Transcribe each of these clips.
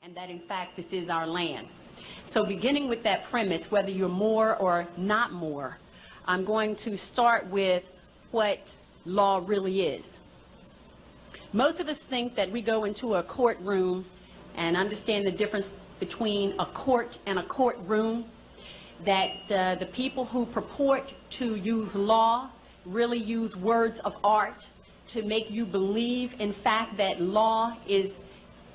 and that in fact this is our land. So beginning with that premise, whether you're more or not more, I'm going to start with what law really is. Most of us think that we go into a courtroom and understand the difference between a court and a courtroom, that the people who purport to use law really use words of art to make you believe, in fact, that law is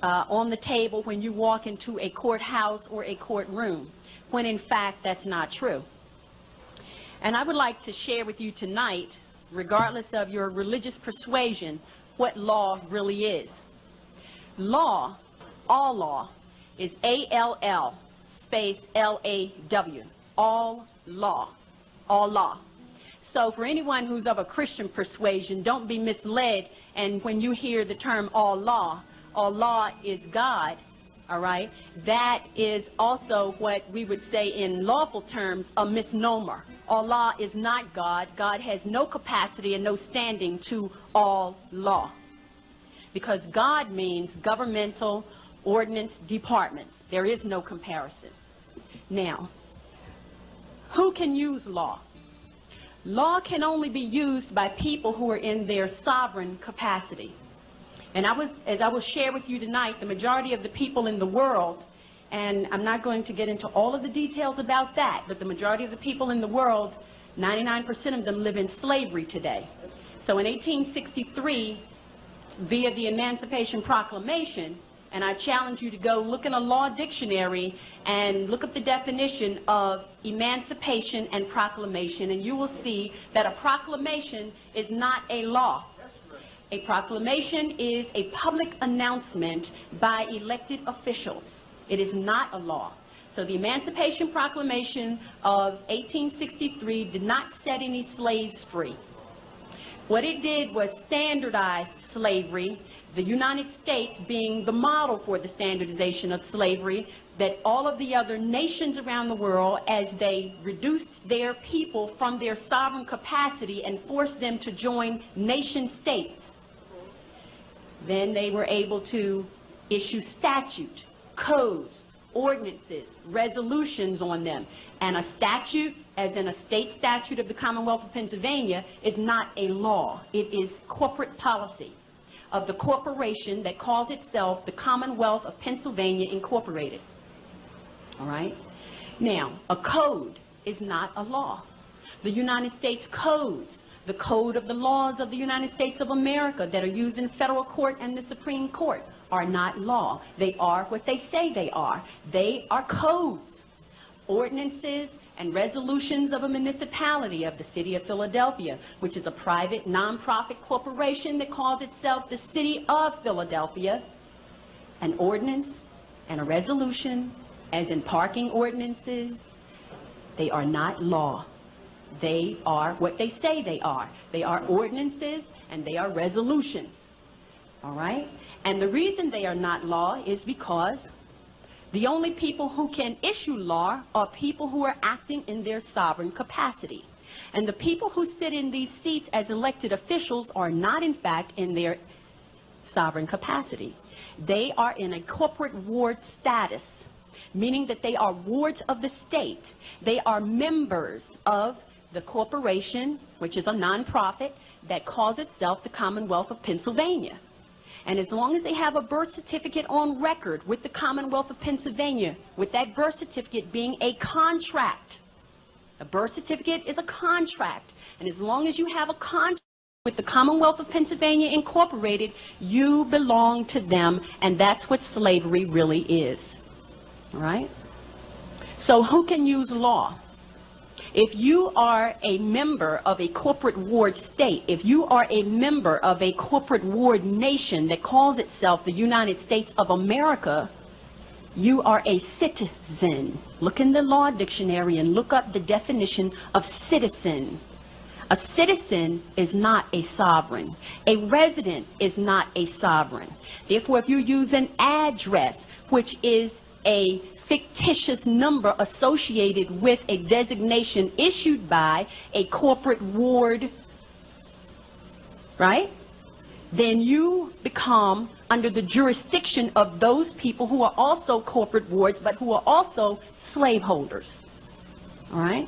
on the table when you walk into a courthouse or a courtroom, when in fact that's not true. And I would like to share with you tonight, regardless of your religious persuasion, what law really is. Law, all law, is A-L-L space L-A-W, all law, all law. So for anyone who's of a Christian persuasion, don't be misled, and when you hear the term all law is God, all right? That is also what we would say in lawful terms a misnomer. Allah is not God. God has no capacity and no standing to all law, because God means governmental ordinance departments. There is no comparison. Now, who can use law? Law can only be used by people who are in their sovereign capacity. And as I will share with you tonight, the majority of the people in the world, and I'm not going to get into all of the details about that, but the majority of the people in the world, 99% of them live in slavery today. So in 1863, via the Emancipation Proclamation, and I challenge you to go look in a law dictionary and look up the definition of emancipation and proclamation, and you will see that a proclamation is not a law. A proclamation is a public announcement by elected officials. It is not a law. So the Emancipation Proclamation of 1863 did not set any slaves free. What it did was standardize slavery, the United States being the model for the standardization of slavery, that all of the other nations around the world, as they reduced their people from their sovereign capacity and forced them to join nation states, then they were able to issue statute, codes, ordinances, resolutions on them. And a statute, as in a state statute of the Commonwealth of Pennsylvania, is not a law. It is corporate policy of the corporation that calls itself the Commonwealth of Pennsylvania Incorporated. All right? Now, a code is not a law. The United States codes, the code of the laws of the United States of America that are used in federal court and the Supreme Court, are not law. They are what they say they are. They are codes, ordinances, and resolutions of a municipality of the city of Philadelphia, which is a private nonprofit corporation that calls itself the City of Philadelphia. An ordinance and a resolution, as in parking ordinances, they are not law. They are what they say they are. They are ordinances and they are resolutions. All right? And the reason they are not law is because the only people who can issue law are people who are acting in their sovereign capacity. And the people who sit in these seats as elected officials are not, in fact, in their sovereign capacity. They are in a corporate ward status, meaning that they are wards of the state. They are members of the corporation, which is a nonprofit, that calls itself the Commonwealth of Pennsylvania. And as long as they have a birth certificate on record with the Commonwealth of Pennsylvania, with that birth certificate being a contract, a birth certificate is a contract, and as long as you have a contract with the Commonwealth of Pennsylvania Incorporated, you belong to them, and that's what slavery really is. All right? So who can use law? If you are a member of a corporate ward state, if you are a member of a corporate ward nation that calls itself the United States of America, you are a citizen. Look in the law dictionary and look up the definition of citizen. A citizen is not a sovereign. A resident is not a sovereign. Therefore, if you use an address, which is a fictitious number associated with a designation issued by a corporate ward, right? Then you become under the jurisdiction of those people who are also corporate wards, but who are also slaveholders. All right?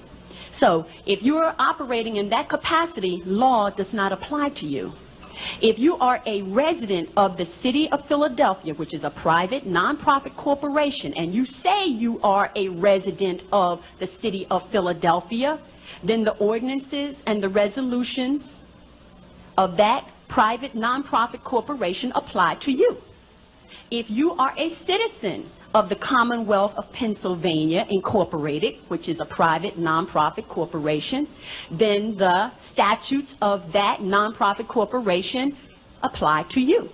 So if you are operating in that capacity, law does not apply to you. If you are a resident of the city of Philadelphia, which is a private nonprofit corporation, and you say you are a resident of the city of Philadelphia, then the ordinances and the resolutions of that private nonprofit corporation apply to you. If you are a citizen of the Commonwealth of Pennsylvania Incorporated, which is a private nonprofit corporation, then the statutes of that nonprofit corporation apply to you.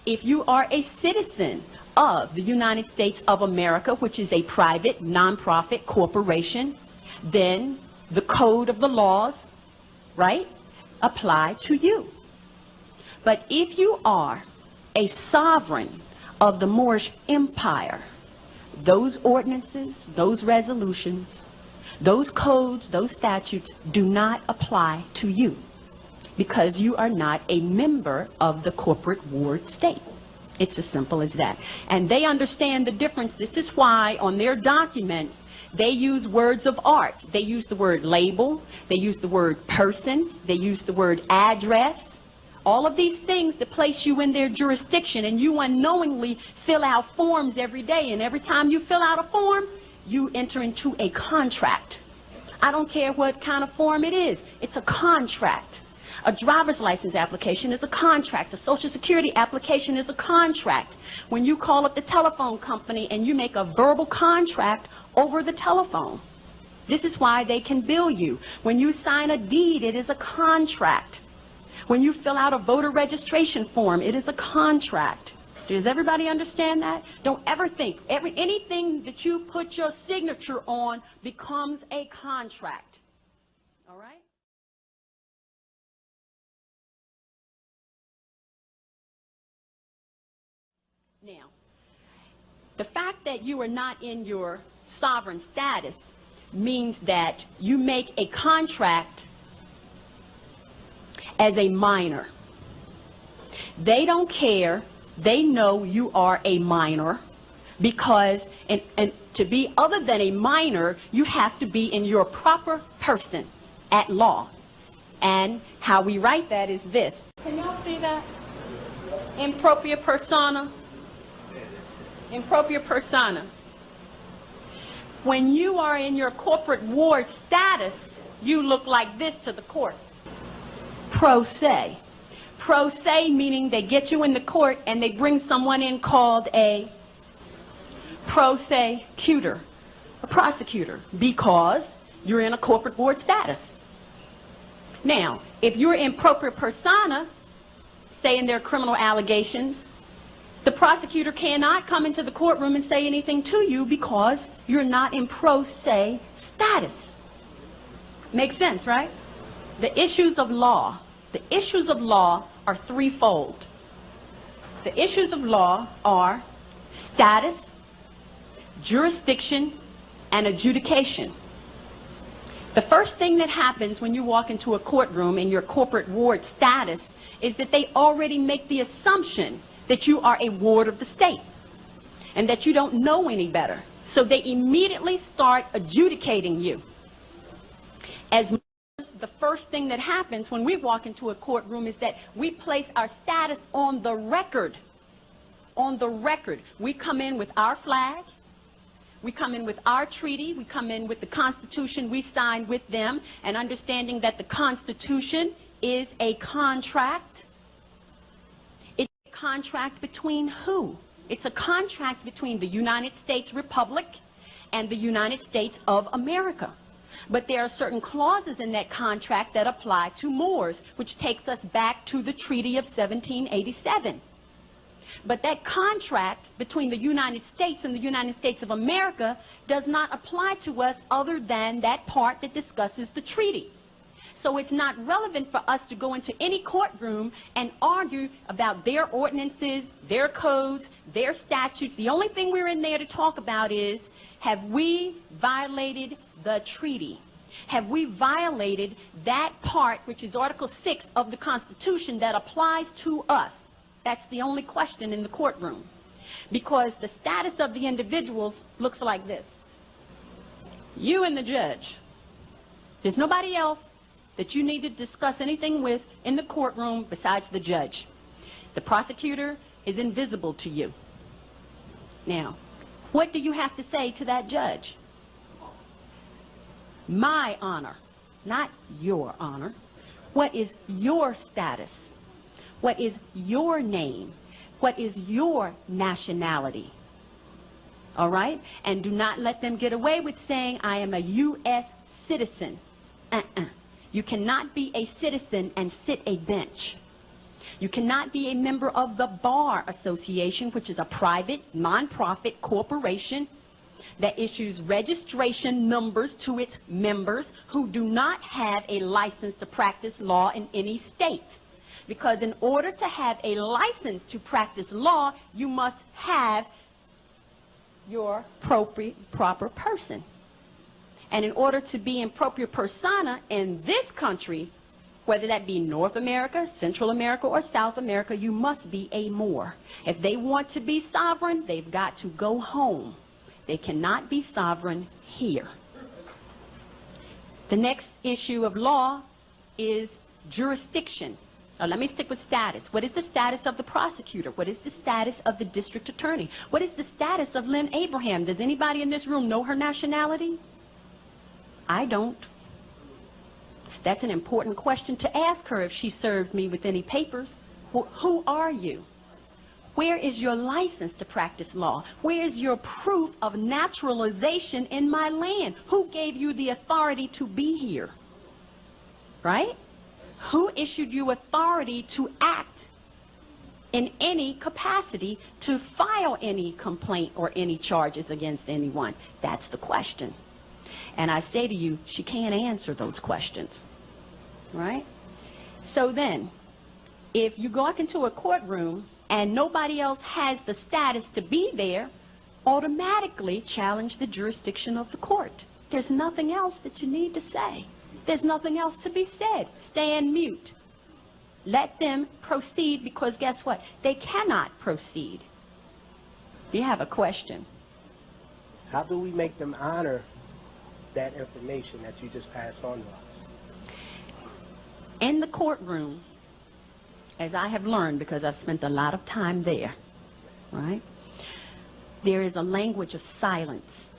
If you are a citizen of the United States of America, which is a private nonprofit corporation, then the code of the laws, right, apply to you. But if you are a sovereign of the Moorish Empire, those ordinances, those resolutions, those codes, those statutes do not apply to you because you are not a member of the corporate ward state. It's as simple as that. And they understand the difference. This is why on their documents they use words of art. They use the word label, they use the word person, they use the word address. All of these things that place you in their jurisdiction, and you unknowingly fill out forms every day, and every time you fill out a form, you enter into a contract. I don't care what kind of form it is. It's a contract. A driver's license application is a contract. A Social Security application is a contract. When you call up the telephone company and you make a verbal contract over the telephone, this is why they can bill you. When you sign a deed, it is a contract. When you fill out a voter registration form, it is a contract. Does everybody understand that? Don't ever think anything that you put your signature on becomes a contract. All right? Now, the fact that you are not in your sovereign status means that you make a contract as a minor. They don't care. They know you are a minor because, and to be other than a minor, you have to be in your proper person at law. And how we write that is this. Can y'all see that? Impropria persona. Impropria persona. When you are in your corporate ward status, you look like this to the court. Pro se. Pro se meaning they get you in the court and they bring someone in called a prosecutor, a prosecutor, because you're in a corporate ward status. Now, if you're in propria persona, saying there are criminal allegations, the prosecutor cannot come into the courtroom and say anything to you because you're not in pro se status. Makes sense, right? The issues of law are threefold. The issues of law are status, jurisdiction, and adjudication. The first thing that happens when you walk into a courtroom in your corporate ward status is that they already make the assumption that you are a ward of the state and that you don't know any better. So they immediately start adjudicating you. The first thing that happens when we walk into a courtroom is that we place our status on the record. On the record. We come in with our flag. We come in with our treaty. We come in with the Constitution we signed with them, and understanding that the Constitution is a contract. It's a contract between who? It's a contract between the United States Republic and the United States of America. But there are certain clauses in that contract that apply to Moors, which takes us back to the Treaty of 1787. But that contract between the United States and the United States of America does not apply to us other than that part that discusses the treaty. So it's not relevant for us to go into any courtroom and argue about their ordinances, their codes, their statutes. The only thing we're in there to talk about is, have we violated the treaty? Have we violated that part, which is Article 6 of the Constitution, that applies to us? That's the only question in the courtroom. Because the status of the individuals looks like this. You and the judge. There's nobody else that you need to discuss anything with in the courtroom besides the judge. The prosecutor is invisible to you. Now, what do you have to say to that judge? My honor, not your honor. What is your status? What is your name? What is your nationality? All right? And do not let them get away with saying, I am a U.S. citizen. You cannot be a citizen and sit a bench. You cannot be a member of the Bar Association, which is a private, non-profit corporation that issues registration numbers to its members who do not have a license to practice law in any state. Because in order to have a license to practice law, you must have your proper person. And in order to be in propria persona in this country, whether that be North America, Central America, or South America, you must be a Moor. If they want to be sovereign, they've got to go home. They cannot be sovereign here. The next issue of law is jurisdiction. Now, let me stick with status. What is the status of the prosecutor? What is the status of the district attorney? What is the status of Lynn Abraham? Does anybody in this room know her nationality? I don't. That's an important question to ask her if she serves me with any papers. Well, who are you? Where is your license to practice law? Where is your proof of naturalization in my land? Who gave you the authority to be here? Right? Who issued you authority to act in any capacity, to file any complaint or any charges against anyone? That's the question. And I say to you, she can't answer those questions. Right? So then, if you walk into a courtroom and nobody else has the status to be there, automatically challenge the jurisdiction of the court. There's nothing else that you need to say. There's nothing else to be said. Stand mute. Let them proceed, because guess what? They cannot proceed. Do you have a question? How do we make them honor that information that you just passed on to us? In the courtroom, as I have learned, because I've spent a lot of time there, right? There is a language of silence.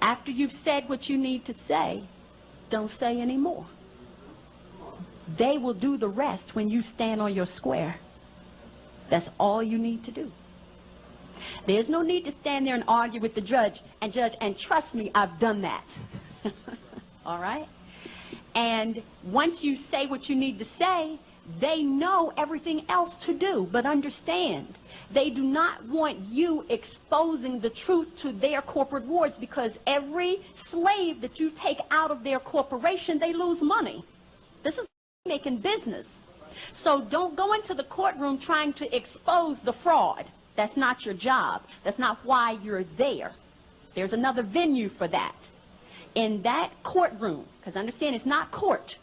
After you've said what you need to say, don't say any more. They will do the rest when you stand on your square. That's all you need to do. There's no need to stand there and argue with the judge, and trust me, I've done that. All right? And once you say what you need to say, they know everything else to do. But understand, they do not want you exposing the truth to their corporate wards, because every slave that you take out of their corporation, they lose money. This is making business. So don't go into the courtroom trying to expose the fraud. That's not your job. That's not why you're there. There's another venue for that. In that courtroom, because understand, it's not court,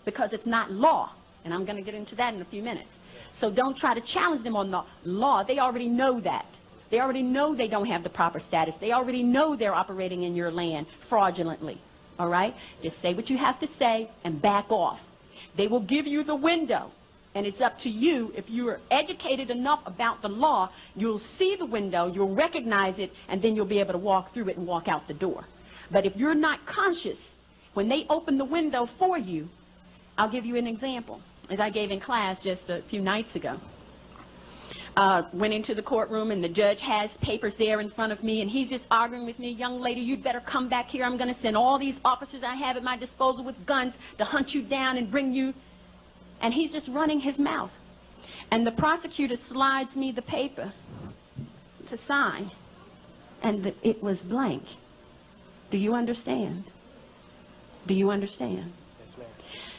because it's not law. And I'm going to get into that in a few minutes. So don't try to challenge them on the law. They already know that. They already know they don't have the proper status. They already know they're operating in your land fraudulently. All right? Just say what you have to say and back off. They will give you the window. And it's up to you. If you're educated enough about the law, you'll see the window, you'll recognize it, and then you'll be able to walk through it and walk out the door. But if you're not conscious, when they open the window for you, I'll give you an example, as I gave in class just a few nights ago. Went into the courtroom, and the judge has papers there in front of me, and he's just arguing with me, young lady, you'd better come back here. I'm going to send all these officers I have at my disposal with guns to hunt you down and bring you. And he's just running his mouth. And the prosecutor slides me the paper to sign, and it was blank. Do you understand? Do you understand? Yes, ma'am.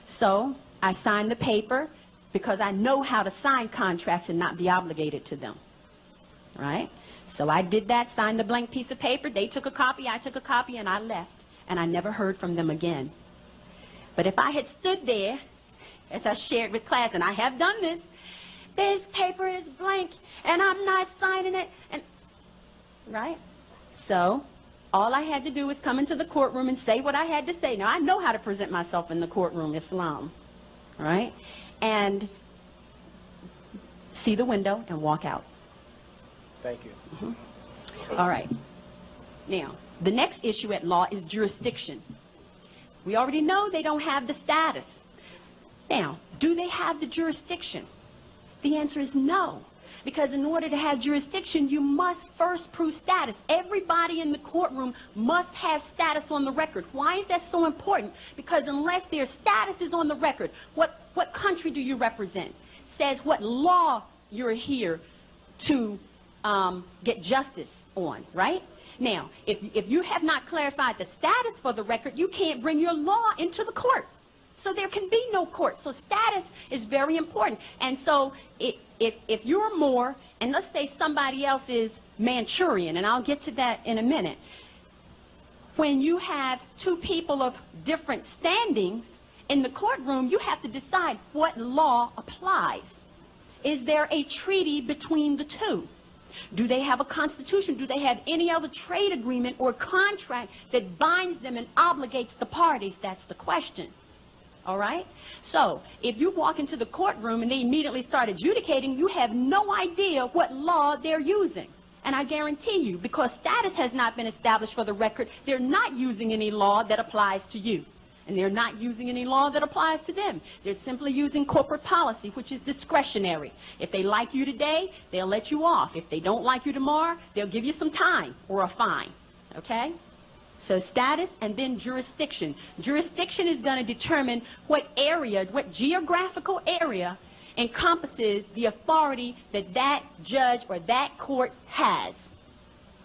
So I signed the paper because I know how to sign contracts and not be obligated to them. Right? So I did that, signed the blank piece of paper. They took a copy, I took a copy, and I left. And I never heard from them again. But if I had stood there, as I shared with class, and I have done this, this paper is blank and I'm not signing it, and right? So all I had to do was come into the courtroom and say what I had to say. Now I know how to present myself in the courtroom, Islam, right? And see the window and walk out. Thank you. All right. Now, the next issue at law is jurisdiction. We already know they don't have the status. Now, do they have the jurisdiction? The answer is no. Because in order to have jurisdiction, you must first prove status. Everybody in the courtroom must have status on the record. Why is that so important? Because unless their status is on the record, what country do you represent? Says what law you're here to get justice on, right? Now, if you have not clarified the status for the record, you can't bring your law into the court. So there can be no court. So status is very important. And so if you're Moor, and let's say somebody else is Manchurian, and I'll get to that in a minute, when you have two people of different standings in the courtroom, you have to decide what law applies. Is there a treaty between the two? Do they have a constitution? Do they have any other trade agreement or contract that binds them and obligates the parties? That's the question. All right? So if you walk into the courtroom and they immediately start adjudicating, you have no idea what law they're using. And I guarantee you, because status has not been established for the record, they're not using any law that applies to you. And they're not using any law that applies to them. They're simply using corporate policy, which is discretionary. If they like you today, they'll let you off. If they don't like you tomorrow, they'll give you some time or a fine. Okay? So status and then jurisdiction. Jurisdiction is going to determine what area, what geographical area encompasses the authority that that judge or that court has.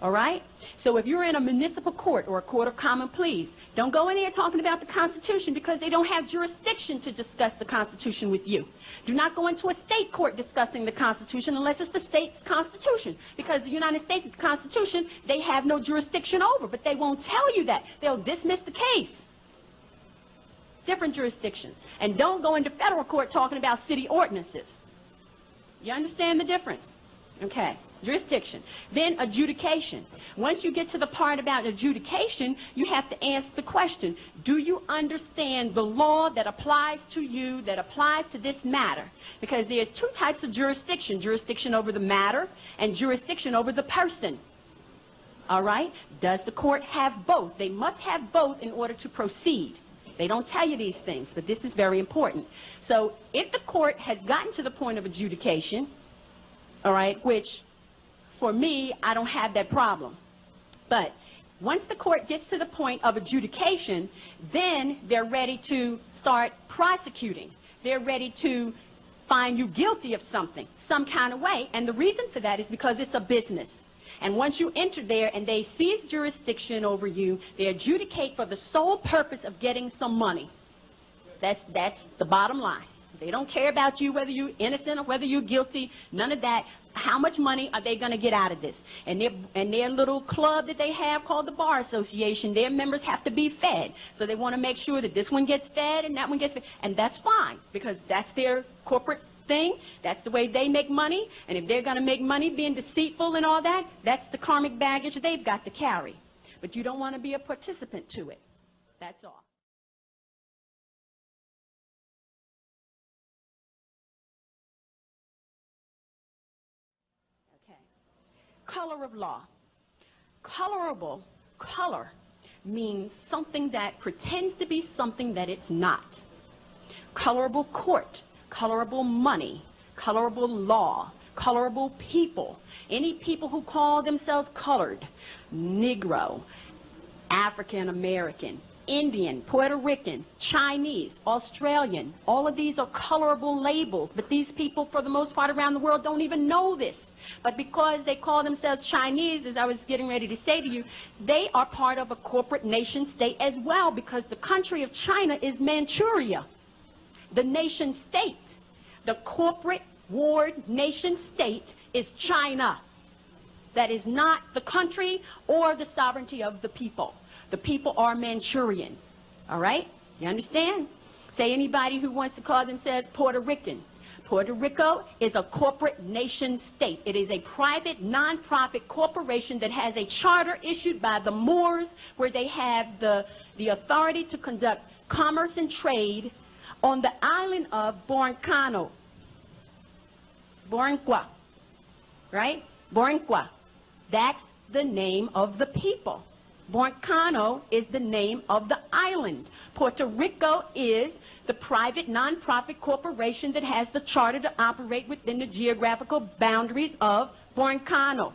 All right? So if you're in a municipal court or a court of common pleas, don't go in there talking about the Constitution because they don't have jurisdiction to discuss the Constitution with you. Do not go into a state court discussing the Constitution unless it's the state's Constitution. Because the United States' Constitution, they have no jurisdiction over, but they won't tell you that. They'll dismiss the case. Different jurisdictions. And don't go into federal court talking about city ordinances. You understand the difference? Okay. Jurisdiction. Then adjudication. Once you get to the part about adjudication, you have to ask the question, do you understand the law that applies to you, that applies to this matter? Because there's two types of jurisdiction. Jurisdiction over the matter and jurisdiction over the person. All right? Does the court have both? They must have both in order to proceed. They don't tell you these things, but this is very important. So if the court has gotten to the point of adjudication, all right, which for me, I don't have that problem. But once the court gets to the point of adjudication, then they're ready to start prosecuting. They're ready to find you guilty of something, some kind of way. And the reason for that is because it's a business. And once you enter there and they seize jurisdiction over you, they adjudicate for the sole purpose of getting some money. That's the bottom line. They don't care about you, whether you're innocent or whether you're guilty, none of that. How much money are they going to get out of this? And their little club that they have called the Bar Association, their members have to be fed. So they want to make sure that this one gets fed and that one gets fed. And that's fine, because that's their corporate thing. That's the way they make money. And if they're going to make money being deceitful and all that, that's the karmic baggage they've got to carry. But you don't want to be a participant to it. That's all. Color of law. Colorable, color, means something that pretends to be something that it's not. Colorable court, colorable money, colorable law, colorable people. Any people who call themselves colored, Negro, African American, Indian, Puerto Rican, Chinese, Australian, all of these are colorable labels, but these people for the most part around the world don't even know this. But because they call themselves Chinese, as I was getting ready to say to you, they are part of a corporate nation state as well, because the country of China is Manchuria. The nation state, the corporate ward nation state is China. That is not the country or the sovereignty of the people. The people are Manchurian. All right? You understand? Say anybody who wants to call themselves Puerto Rican. Puerto Rico is a corporate nation state. It is a private, non-profit corporation that has a charter issued by the Moors where they have the authority to conduct commerce and trade on the island of Borinquen, right? Borinquen. That's the name of the people. Borinquen is the name of the island. Puerto Rico is the private non-profit corporation that has the charter to operate within the geographical boundaries of Borinquen.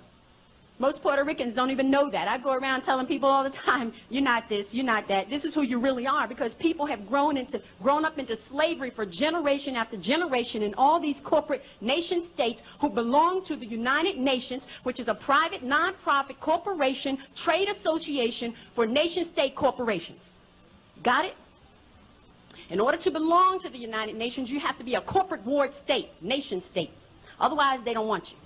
Most Puerto Ricans don't even know that. I go around telling people all the time, you're not this, you're not that. This is who you really are, because people have grown up into slavery for generation after generation in all these corporate nation states who belong to the United Nations, which is a private non-profit corporation trade association for nation state corporations. Got it? In order to belong to the United Nations, you have to be a corporate ward state, nation state. Otherwise, they don't want you.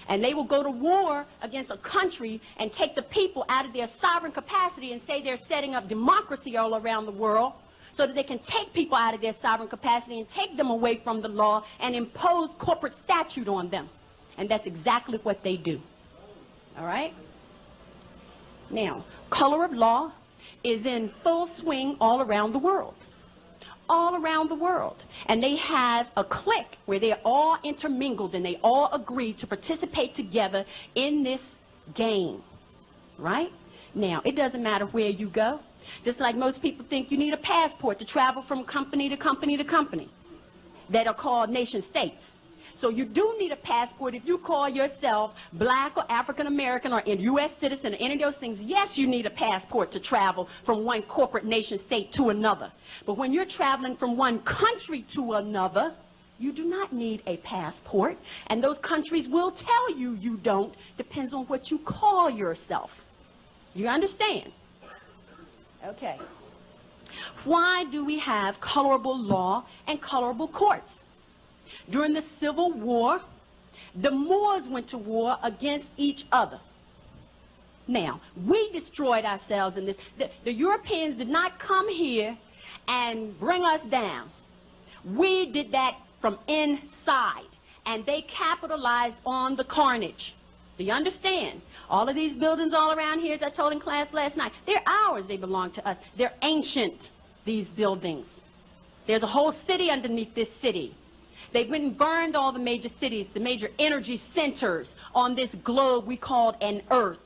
And they will go to war against a country and take the people out of their sovereign capacity and say they're setting up democracy all around the world so that they can take people out of their sovereign capacity and take them away from the law and impose corporate statute on them. And that's exactly what they do. All right? Now, color of law is in full swing all around the world. All around the world. And they have a clique where they're all intermingled and they all agree to participate together in this game. Right? Now, it doesn't matter where you go. Just like most people think you need a passport to travel from company to company to company that are called nation states. So you do need a passport if you call yourself black or African American or a U.S. citizen or any of those things. Yes, you need a passport to travel from one corporate nation state to another. But when you're traveling from one country to another, you do not need a passport. And those countries will tell you you don't. Depends on what you call yourself. You understand? Okay. Why do we have colorable law and colorable courts? During the Civil War, the Moors went to war against each other. Now, we destroyed ourselves in this. The Europeans did not come here and bring us down. We did that from inside, and they capitalized on the carnage. Do you understand? All of these buildings all around here, as I told in class last night, they're ours. They belong to us. They're ancient, these buildings. There's a whole city underneath this city. They've been burned all the major cities, the major energy centers on this globe we called an earth.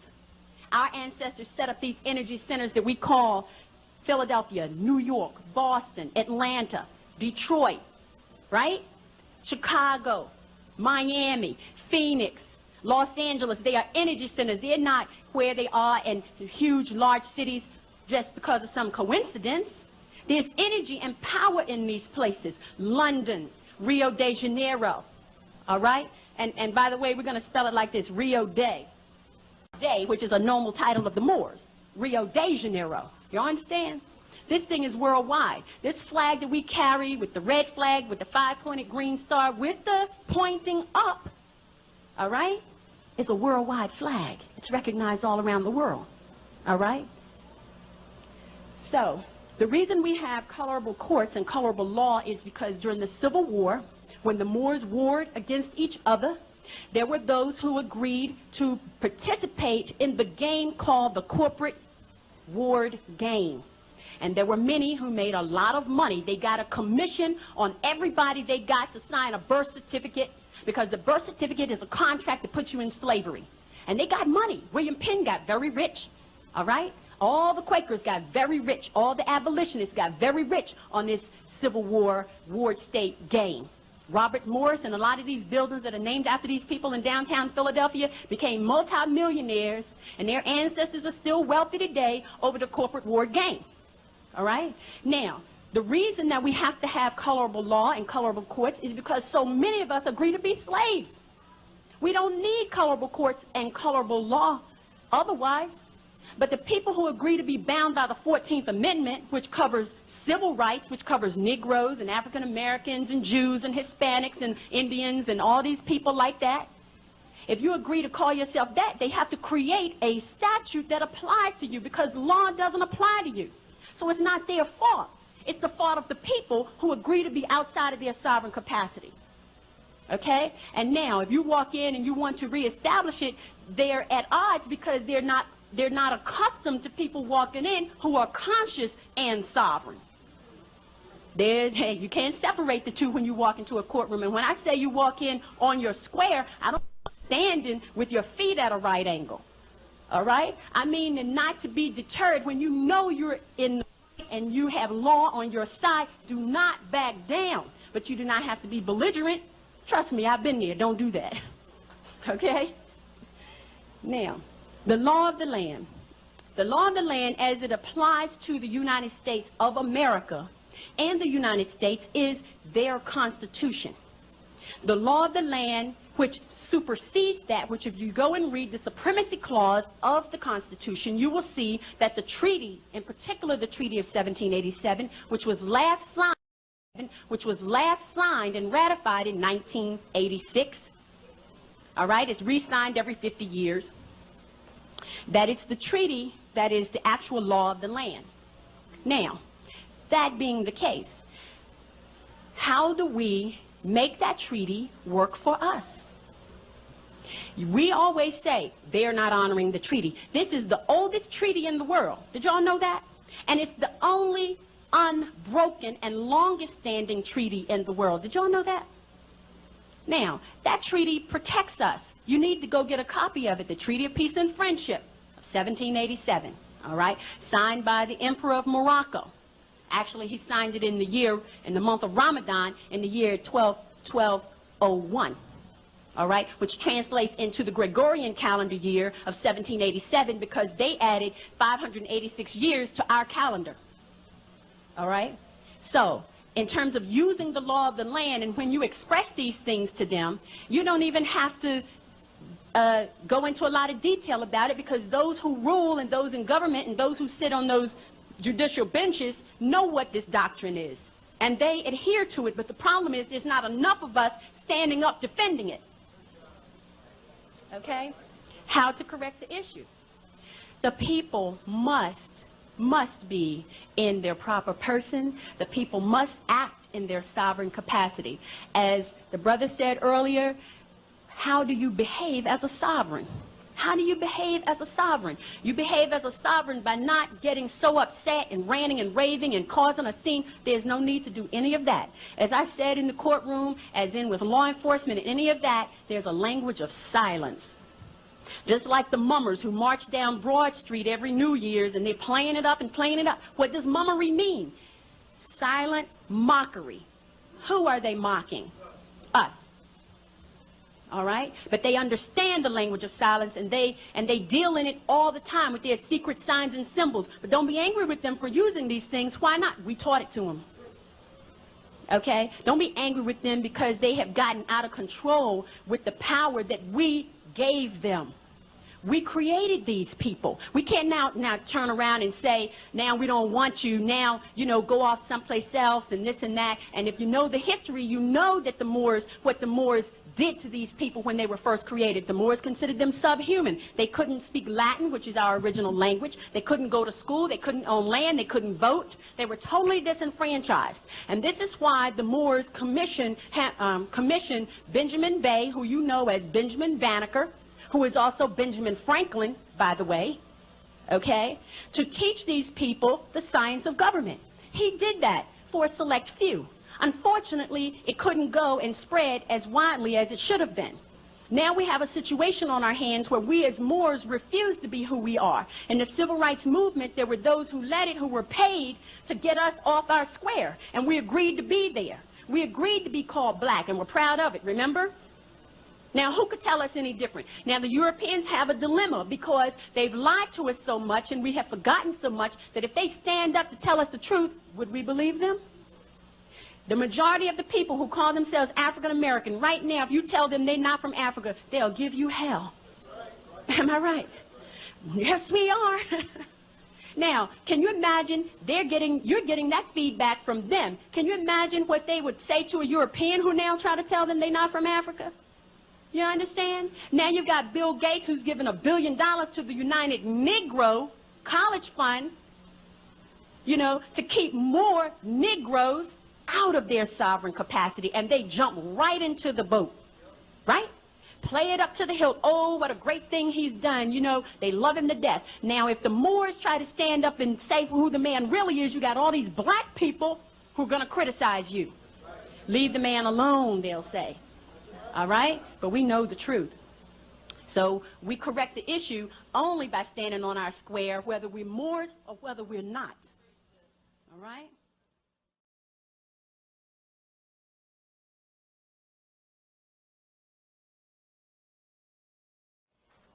Our ancestors set up these energy centers that we call Philadelphia, New York, Boston, Atlanta, Detroit, right? Chicago, Miami, Phoenix, Los Angeles. They are energy centers. They're not where they are in huge, large cities just because of some coincidence. There's energy and power in these places. London, Rio de Janeiro, all right? And by the way, we're going to spell it like this, Rio de, which is a normal title of the Moors, Rio de Janeiro. You understand? This thing is worldwide. This flag that we carry with the red flag, with the five-pointed green star, with the pointing up, all right, is a worldwide flag. It's recognized all around the world, all right? So, the reason we have colorable courts and colorable law is because during the Civil War, when the Moors warred against each other, there were those who agreed to participate in the game called the corporate ward game. And there were many who made a lot of money. They got a commission on everybody they got to sign a birth certificate, because the birth certificate is a contract that puts you in slavery. And they got money. William Penn got very rich, all right? All the Quakers got very rich. All the abolitionists got very rich on this Civil War ward state game. Robert Morris and a lot of these buildings that are named after these people in downtown Philadelphia became multimillionaires, and their ancestors are still wealthy today over the corporate ward game. All right? Now, the reason that we have to have colorable law and colorable courts is because so many of us agree to be slaves. We don't need colorable courts and colorable law otherwise. But the people who agree to be bound by the 14th Amendment, which covers civil rights, which covers Negroes and African Americans and Jews and Hispanics and Indians and all these people like that, if you agree to call yourself that, they have to create a statute that applies to you, because law doesn't apply to you. So it's not their fault. It's the fault of the people who agree to be outside of their sovereign capacity. Okay? And now, if you walk in and you want to reestablish it, they're at odds because they're not accustomed to people walking in who are conscious and sovereign. Hey, you can't separate the two when you walk into a courtroom. And when I say you walk in on your square, I don't mean standing with your feet at a right angle. All right? I mean not to be deterred when you know you're in the right and you have law on your side. Do not back down. But you do not have to be belligerent. Trust me, I've been there. Don't do that. Okay? Now, the law of the land. The law of the land as it applies to the United States of America and the United States is their constitution. The law of the land, which supersedes that, which if you go and read the supremacy clause of the Constitution, you will see that the treaty, in particular the Treaty of 1787, which was last signed and ratified in 1986. All right, it's re-signed every 50 years. That it's the treaty that is the actual law of the land. Now, that being the case, how do we make that treaty work for us? We always say they're not honoring the treaty. This is the oldest treaty in the world. Did y'all know that? And it's the only unbroken and longest standing treaty in the world. Did y'all know that? Now, that treaty protects us. You need to go get a copy of it, the Treaty of Peace and Friendship of 1787, all right, signed by the Emperor of Morocco. Actually, he signed it in the month of Ramadan in the year 1201, all right, which translates into the Gregorian calendar year of 1787 because they added 586 years to our calendar, all right? So, in terms of using the law of the land, and when you express these things to them, you don't even have to go into a lot of detail about it because those who rule and those in government and those who sit on those judicial benches know what this doctrine is. And they adhere to it, but the problem is there's not enough of us standing up defending it. Okay? How to correct the issue? The people must be in their proper person. The people must act in their sovereign capacity. As the brother said earlier, how do you behave as a sovereign? How do you behave as a sovereign? You behave as a sovereign by not getting so upset and ranting and raving and causing a scene. There's no need to do any of that. As I said in the courtroom, as in with law enforcement and any of that, there's a language of silence. Just like the mummers who march down Broad Street every New Year's and they're playing it up and playing it up. What does mummery mean? Silent mockery. Who are they mocking? Us. All right? But they understand the language of silence and they deal in it all the time with their secret signs and symbols. But don't be angry with them for using these things. Why not? We taught it to them. Okay? Don't be angry with them because they have gotten out of control with the power that we gave them. We created these people. We can't now turn around and say, now we don't want you, now, go off someplace else and this and that. And if you know the history, you know that what the Moors did to these people when they were first created. The Moors considered them subhuman. They couldn't speak Latin, which is our original language. They couldn't go to school. They couldn't own land. They couldn't vote. They were totally disenfranchised. And this is why the Moors commissioned Benjamin Bey, who you know as Benjamin Banneker, who is also Benjamin Franklin, by the way, okay, to teach these people the science of government. He did that for a select few. Unfortunately, it couldn't go and spread as widely as it should have been. Now we have a situation on our hands where we as Moors refuse to be who we are. In the civil rights movement, there were those who led it who were paid to get us off our square, and we agreed to be there. We agreed to be called black, and we're proud of it, remember? Now, who could tell us any different? Now, the Europeans have a dilemma because they've lied to us so much and we have forgotten so much that if they stand up to tell us the truth, would we believe them? The majority of the people who call themselves African American, right now, if you tell them they're not from Africa, they'll give you hell. Am I right? Yes, we are. Now, can you imagine you're getting that feedback from them. Can you imagine what they would say to a European who now try to tell them they're not from Africa? You understand? Now you've got Bill Gates who's given $1 billion to the United Negro College Fund you know, to keep more Negroes out of their sovereign capacity, and they jump right into the boat, right? Play it up to the hilt. Oh, what a great thing he's done. You know, they love him to death. Now, if the Moors try to stand up and say who the man really is, you got all these black people who are going to criticize you. Leave the man alone, they'll say. All right? But we know the truth. So we correct the issue only by standing on our square, whether we're Moors or whether we're not. All right?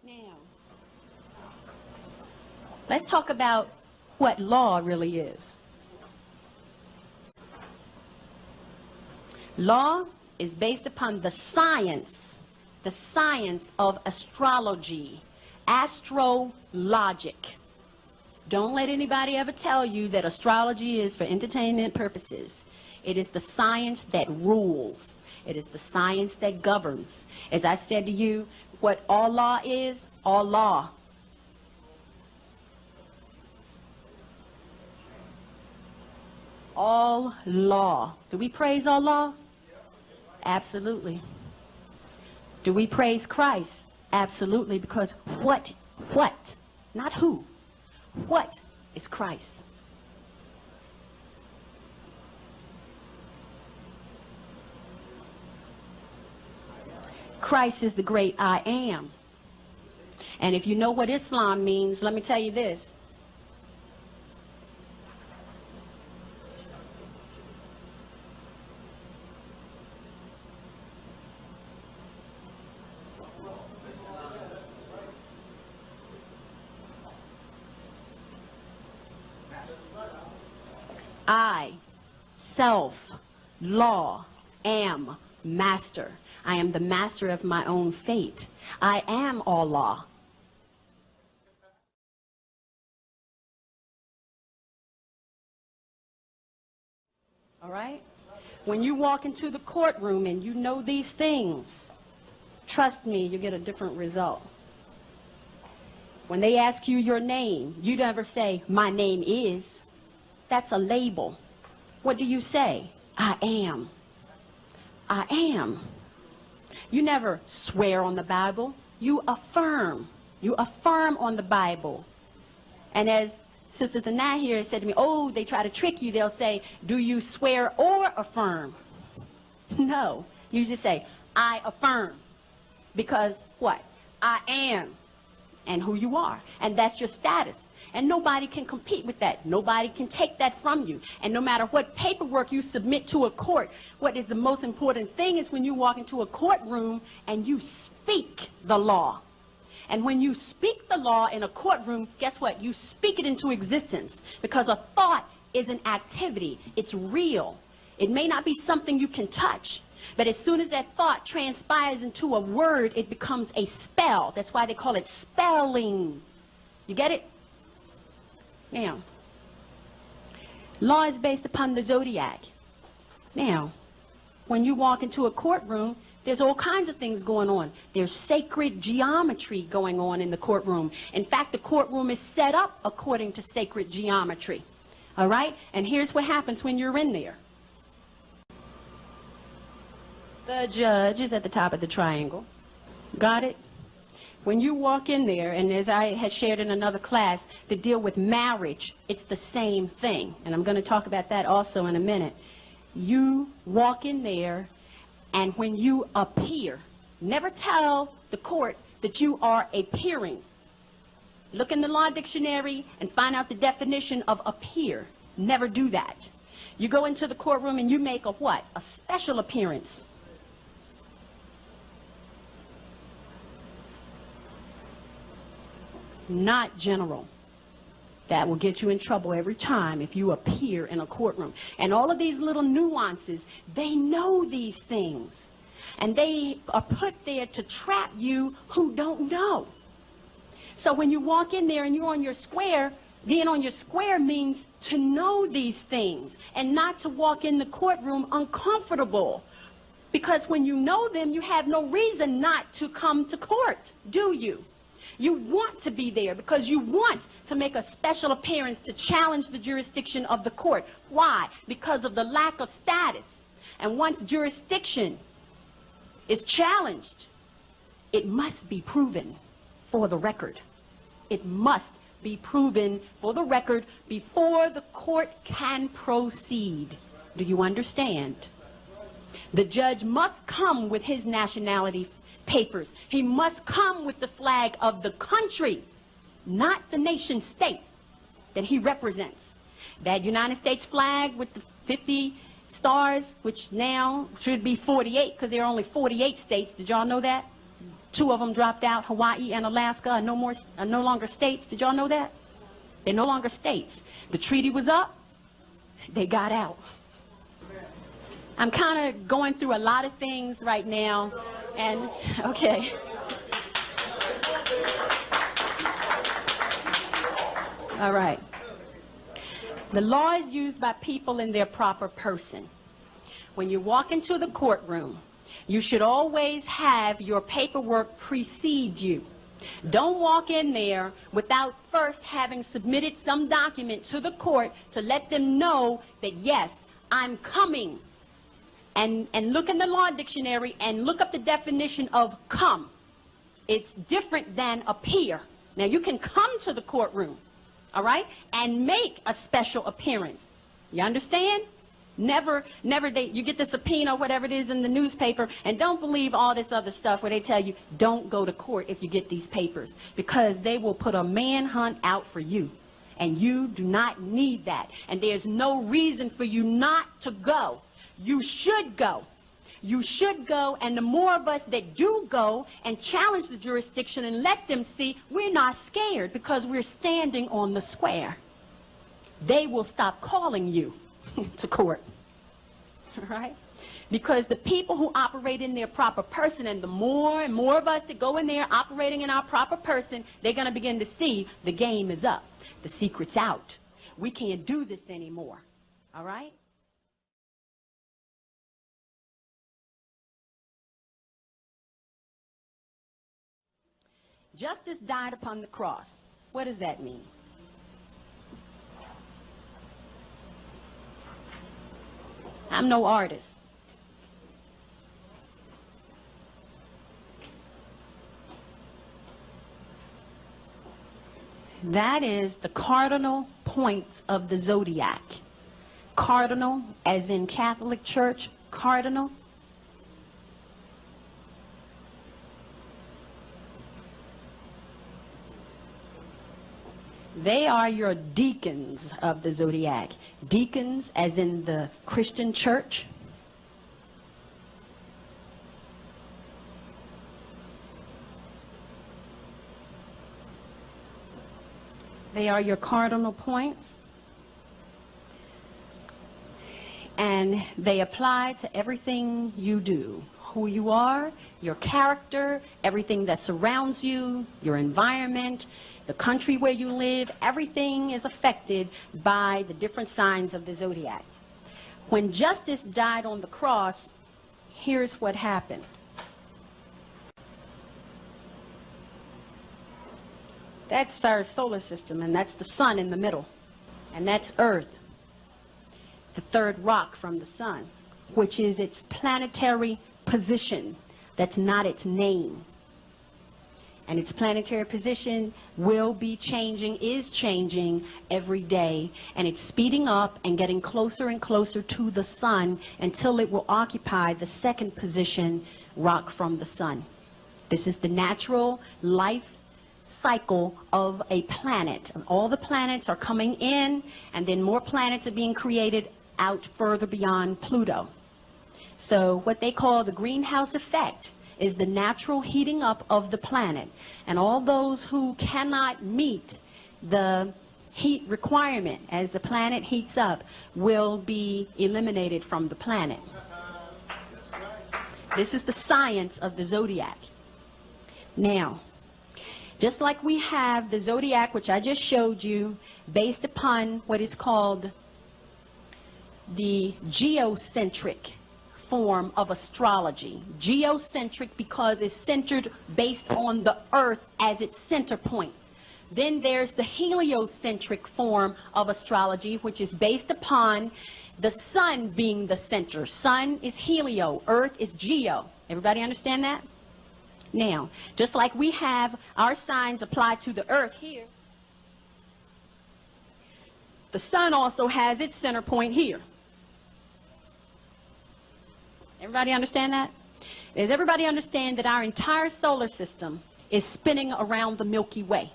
Now, let's talk about what law really is. Law is based upon the science of astrology, astrologic. Don't let anybody ever tell you that astrology is for entertainment purposes. It is the science that rules. It is the science that governs. As I said to you, what all law is, all law. All law. Do we praise all law? Absolutely. Do we praise Christ? Absolutely, because what, not who, what is Christ? Christ is the great I am. And if you know what Islam means, let me tell you this. I, self, law, am master. I am the master of my own fate. I am all law. All right? When you walk into the courtroom and you know these things, trust me, you get a different result. When they ask you your name, you never say, my name is. That's a label. What do you say? I am. I am. You never swear on the Bible. You affirm. You affirm on the Bible. And as Sister Thana here said to me, oh, they try to trick you. They'll say, do you swear or affirm? No. You just say, I affirm. Because what? I am. And who you are. And that's your status. And nobody can compete with that. Nobody can take that from you. And no matter what paperwork you submit to a court, what is the most important thing is when you walk into a courtroom and you speak the law. And when you speak the law in a courtroom, guess what? You speak it into existence. Because a thought is an activity. It's real. It may not be something you can touch. But as soon as that thought transpires into a word, it becomes a spell. That's why they call it spelling. You get it? Now, law is based upon the zodiac. Now, when you walk into a courtroom, there's all kinds of things going on. There's sacred geometry going on in the courtroom. In fact, the courtroom is set up according to sacred geometry. All right? And here's what happens when you're in there. The judge is at the top of the triangle. Got it? When you walk in there, and as I had shared in another class, to deal with marriage, it's the same thing. And I'm going to talk about that also in a minute. You walk in there, and when you appear, never tell the court that you are appearing. Look in the law dictionary and find out the definition of appear. Never do that. You go into the courtroom and you make a what? A special appearance. Not general. That will get you in trouble every time if you appear in a courtroom. And all of these little nuances, they know these things. And they are put there to trap you who don't know. So when you walk in there and you're on your square, being on your square means to know these things and not to walk in the courtroom uncomfortable. Because when you know them, you have no reason not to come to court, do you? You want to be there because you want to make a special appearance to challenge the jurisdiction of the court. Why? Because of the lack of status. And once jurisdiction is challenged, it must be proven for the record. It must be proven for the record before the court can proceed. Do you understand? The judge must come with his nationality papers. He must come with the flag of the country, not the nation state that he represents. That United States flag with the 50 stars, which now should be 48 because there are only 48 states. Did y'all know that? 2 of them dropped out. Hawaii and Alaska are no longer states. Did y'all know that? They're no longer states. The treaty was up. They got out. I'm kind of going through a lot of things right now. And, okay. All right. The law is used by people in their proper person. When you walk into the courtroom, you should always have your paperwork precede you. Don't walk in there without first having submitted some document to the court to let them know that, yes, I'm coming. And look in the law dictionary and look up the definition of come. It's different than appear. Now, you can come to the courtroom, all right, and make a special appearance. You understand? Never, you get the subpoena or whatever it is in the newspaper, and don't believe all this other stuff where they tell you, don't go to court if you get these papers, because they will put a manhunt out for you, and you do not need that, and there's no reason for you not to go. You should go. You should go, and the more of us that do go and challenge the jurisdiction and let them see we're not scared because we're standing on the square, they will stop calling you to court, right? Because the people who operate in their proper person, and the more and more of us that go in there operating in our proper person, they're going to begin to see the game is up. The secret's out. We can't do this anymore, all right? Justice died upon the cross. What does that mean? I'm no artist. That is the cardinal points of the zodiac. Cardinal, as in Catholic Church, cardinal. They are your deacons of the zodiac. Deacons, as in the Christian church. They are your cardinal points. And they apply to everything you do. Who you are, your character, everything that surrounds you, your environment, the country where you live, everything is affected by the different signs of the zodiac. When justice died on the cross, here's what happened. That's our solar system, and that's the sun in the middle. And that's Earth, the third rock from the sun, which is its planetary position. That's not its name. And its planetary position will be changing, is changing every day. And it's speeding up and getting closer and closer to the sun until it will occupy the second position, rock from the sun. This is the natural life cycle of a planet. And all the planets are coming in, and then more planets are being created out further beyond Pluto. So what they call the greenhouse effect is the natural heating up of the planet. And all those who cannot meet the heat requirement as the planet heats up will be eliminated from the planet. This is the science of the zodiac. Now, just like we have the zodiac, which I just showed you, based upon what is called the geocentric form of astrology. Geocentric because it's centered based on the earth as its center point. Then there's the heliocentric form of astrology, which is based upon the sun being the center. Sun is helio, earth is geo. Everybody understand that? Now, just like we have our signs applied to the earth here, the sun also has its center point here. Everybody understand that? Does everybody understand that our entire solar system is spinning around the Milky Way?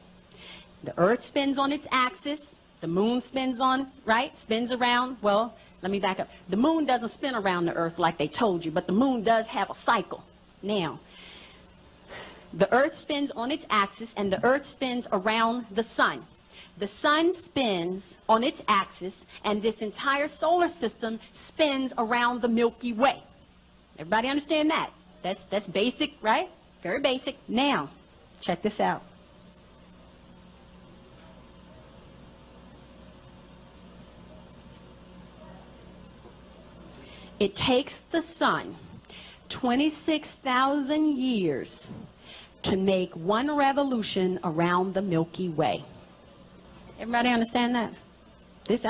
The earth spins on its axis, the moon spins on, right, spins around, well, let me back up. The moon doesn't spin around the earth like they told you, but the moon does have a cycle. Now, the earth spins on its axis and the earth spins around the sun. The sun spins on its axis, and this entire solar system spins around the Milky Way. Everybody understand that? That's basic, right? Very basic. Now, check this out. It takes the sun 26,000 years to make one revolution around the Milky Way. Everybody understand that? This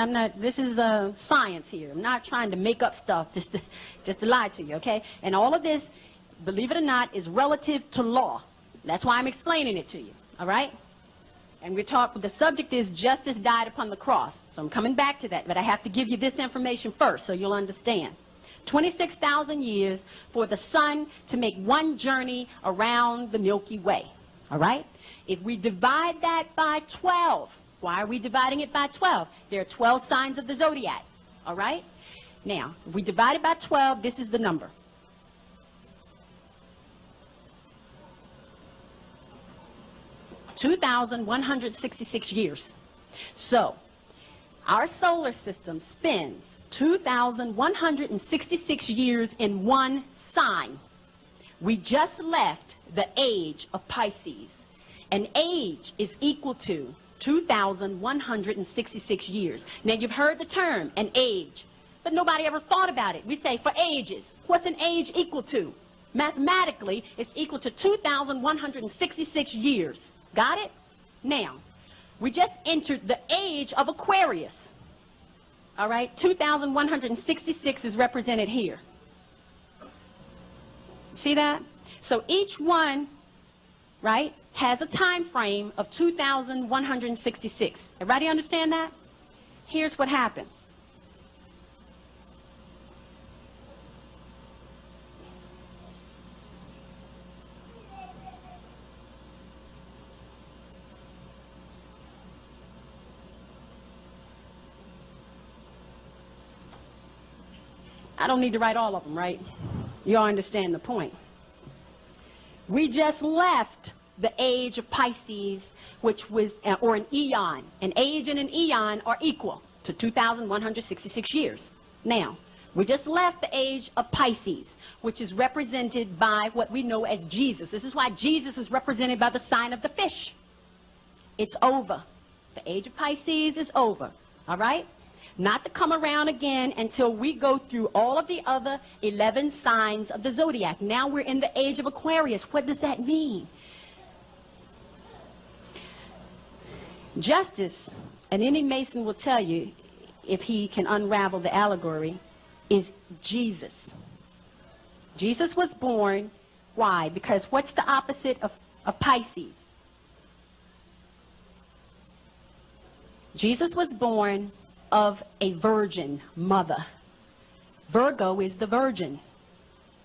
is science here. I'm not trying to make up stuff just to lie to you, okay? And all of this, believe it or not, is relative to law. That's why I'm explaining it to you, all right? And the subject is justice died upon the cross. So I'm coming back to that, but I have to give you this information first so you'll understand. 26,000 years for the sun to make one journey around the Milky Way, all right? If we divide that by 12, why are we dividing it by 12? There are 12 signs of the zodiac, all right? Now, if we divide it by 12, this is the number. (2,166 years. So, our solar system spins 2,166 years in one sign. We just left the age of Pisces. An age is equal to 2,166 years. Now, you've heard the term, an age, but nobody ever thought about it. We say for ages. What's an age equal to? Mathematically, it's equal to 2,166 years. Got it? Now, we just entered the age of Aquarius. All right? 2,166 is represented here. See that? So each one, right, has a time frame of 2,166. Everybody understand that? Here's what happens. I don't need to write all of them, right? You all understand the point. We just left the age of Pisces, which was, or an eon. An age and an eon are equal to 2,166 years. Now, we just left the age of Pisces, which is represented by what we know as Jesus. This is why Jesus is represented by the sign of the fish. It's over. The age of Pisces is over. All right? Not to come around again until we go through all of the other 11 signs of the zodiac. Now we're in the age of Aquarius. What does that mean? Justice, and any Mason will tell you, if he can unravel the allegory, is Jesus. Jesus was born. Why? Because what's the opposite of Pisces? Jesus was born of a virgin mother. Virgo is the virgin.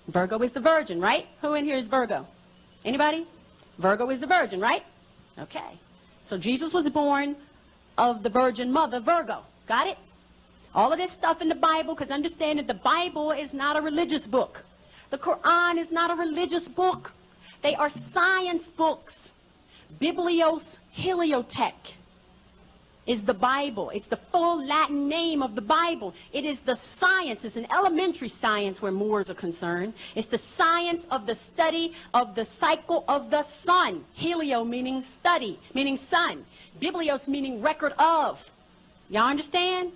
Virgo is the virgin, right? Who in here is Virgo? Anybody? Virgo is the virgin, right? Okay. So Jesus was born of the virgin mother, Virgo. Got it? All of this stuff in the Bible, because understand that the Bible is not a religious book. The Quran is not a religious book. They are science books. Biblios Heliotech is the Bible. It's the full Latin name of the Bible. It is the science. It's an elementary science where Moors are concerned. It's the science of the study of the cycle of the sun. Helio meaning study, meaning sun. Biblios meaning record of. Y'all understand?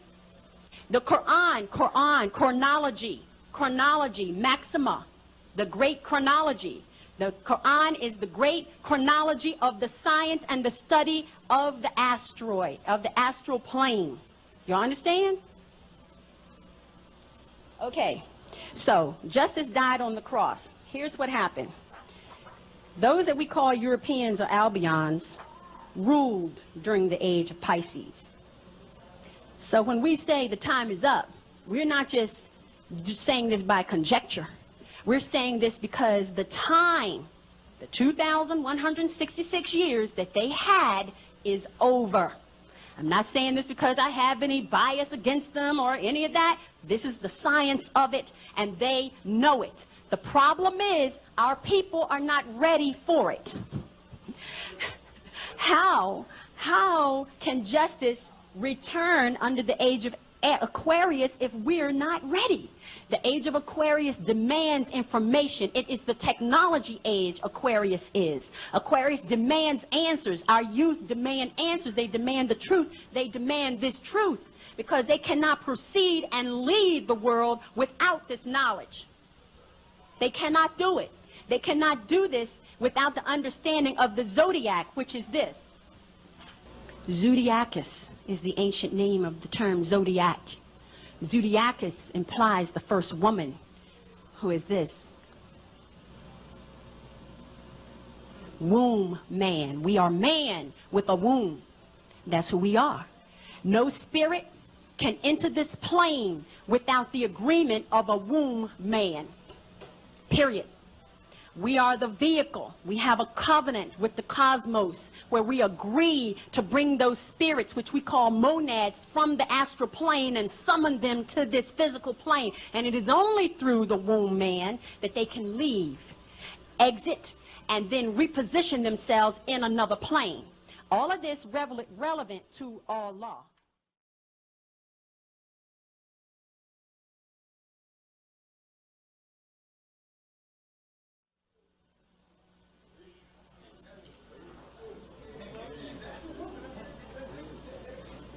The Quran, chronology. chronology, maxima, the great chronology. The Quran is the great chronology of the science and the study of the asteroid, of the astral plane. You understand? Okay, so justice died on the cross. Here's what happened. Those that we call Europeans or Albions ruled during the age of Pisces. So when we say the time is up, we're not just saying this by conjecture. We're saying this because the time, the 2,166 years that they had is over. I'm not saying this because I have any bias against them or any of that. This is the science of it, and they know it. The problem is our people are not ready for it. How can justice return under the age of Aquarius if we're not ready? The age of Aquarius demands information. It is the technology age Aquarius is. Aquarius demands answers. Our youth demand answers. They demand the truth. They demand this truth because they cannot proceed and lead the world without this knowledge. They cannot do it. They cannot do this without the understanding of the zodiac, which is this. Zodiacus is the ancient name of the term zodiac. Zodiacus implies the first woman, who is this. Womb man. We are man with a womb. That's who we are. No spirit can enter this plane without the agreement of a womb man. Period. We are the vehicle. We have a covenant with the cosmos where we agree to bring those spirits, which we call monads, from the astral plane and summon them to this physical plane. And it is only through the womb man that they can leave, exit, and then reposition themselves in another plane. All of this relevant to all law.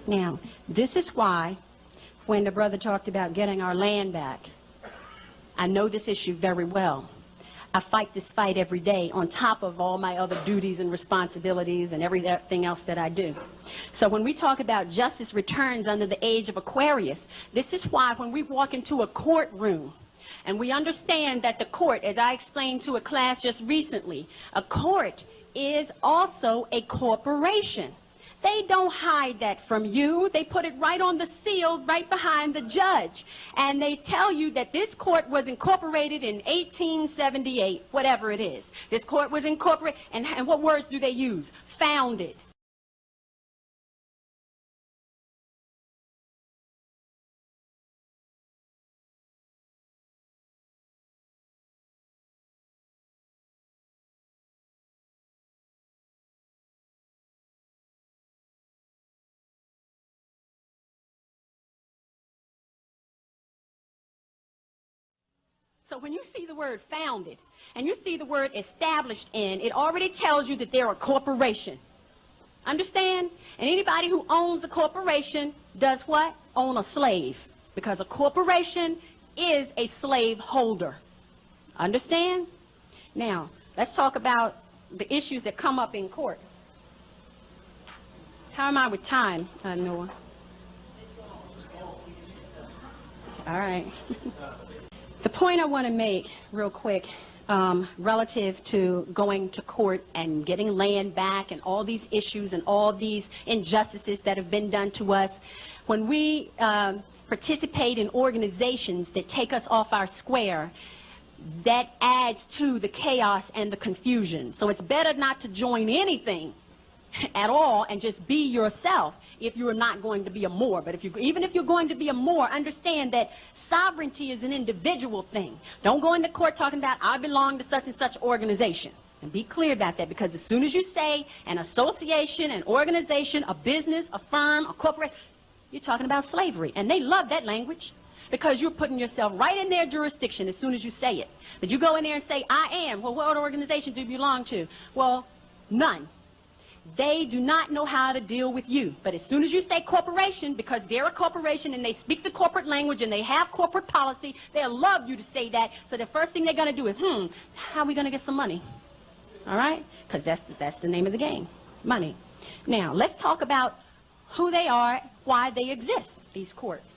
Now, this is why, when the brother talked about getting our land back, I know this issue very well. I fight this fight every day on top of all my other duties and responsibilities and everything else that I do. So when we talk about justice returns under the age of Aquarius, this is why when we walk into a courtroom and we understand that the court, as I explained to a class just recently, a court is also a corporation. They don't hide that from you. They put it right on the seal, right behind the judge. And they tell you that this court was incorporated in 1878, whatever it is. This court was incorporated, and what words do they use? Founded. So when you see the word founded and you see the word established in, it already tells you that they're a corporation. Understand? And anybody who owns a corporation does what? Own a slave. Because a corporation is a slave holder. Understand? Now, let's talk about the issues that come up in court. How am I with time, Noah? All right. The point I want to make real quick relative to going to court and getting land back and all these issues and all these injustices that have been done to us, when we participate in organizations that take us off our square, that adds to the chaos and the confusion. So it's better not to join anything at all and just be yourself if you're not going to be a Moor. But even if you're going to be a Moor, understand that sovereignty is an individual thing. Don't go into court talking about, I belong to such and such organization. And be clear about that, because as soon as you say an association, an organization, a business, a firm, a corporation, you're talking about slavery. And they love that language because you're putting yourself right in their jurisdiction as soon as you say it. But you go in there and say, I am. Well, what organization do you belong to? Well, none. They do not know how to deal with you. But as soon as you say corporation, because they're a corporation and they speak the corporate language and they have corporate policy, they'll love you to say that. So the first thing they're going to do is, how are we going to get some money? All right? Because that's the name of the game, money. Now, let's talk about who they are, why they exist, these courts.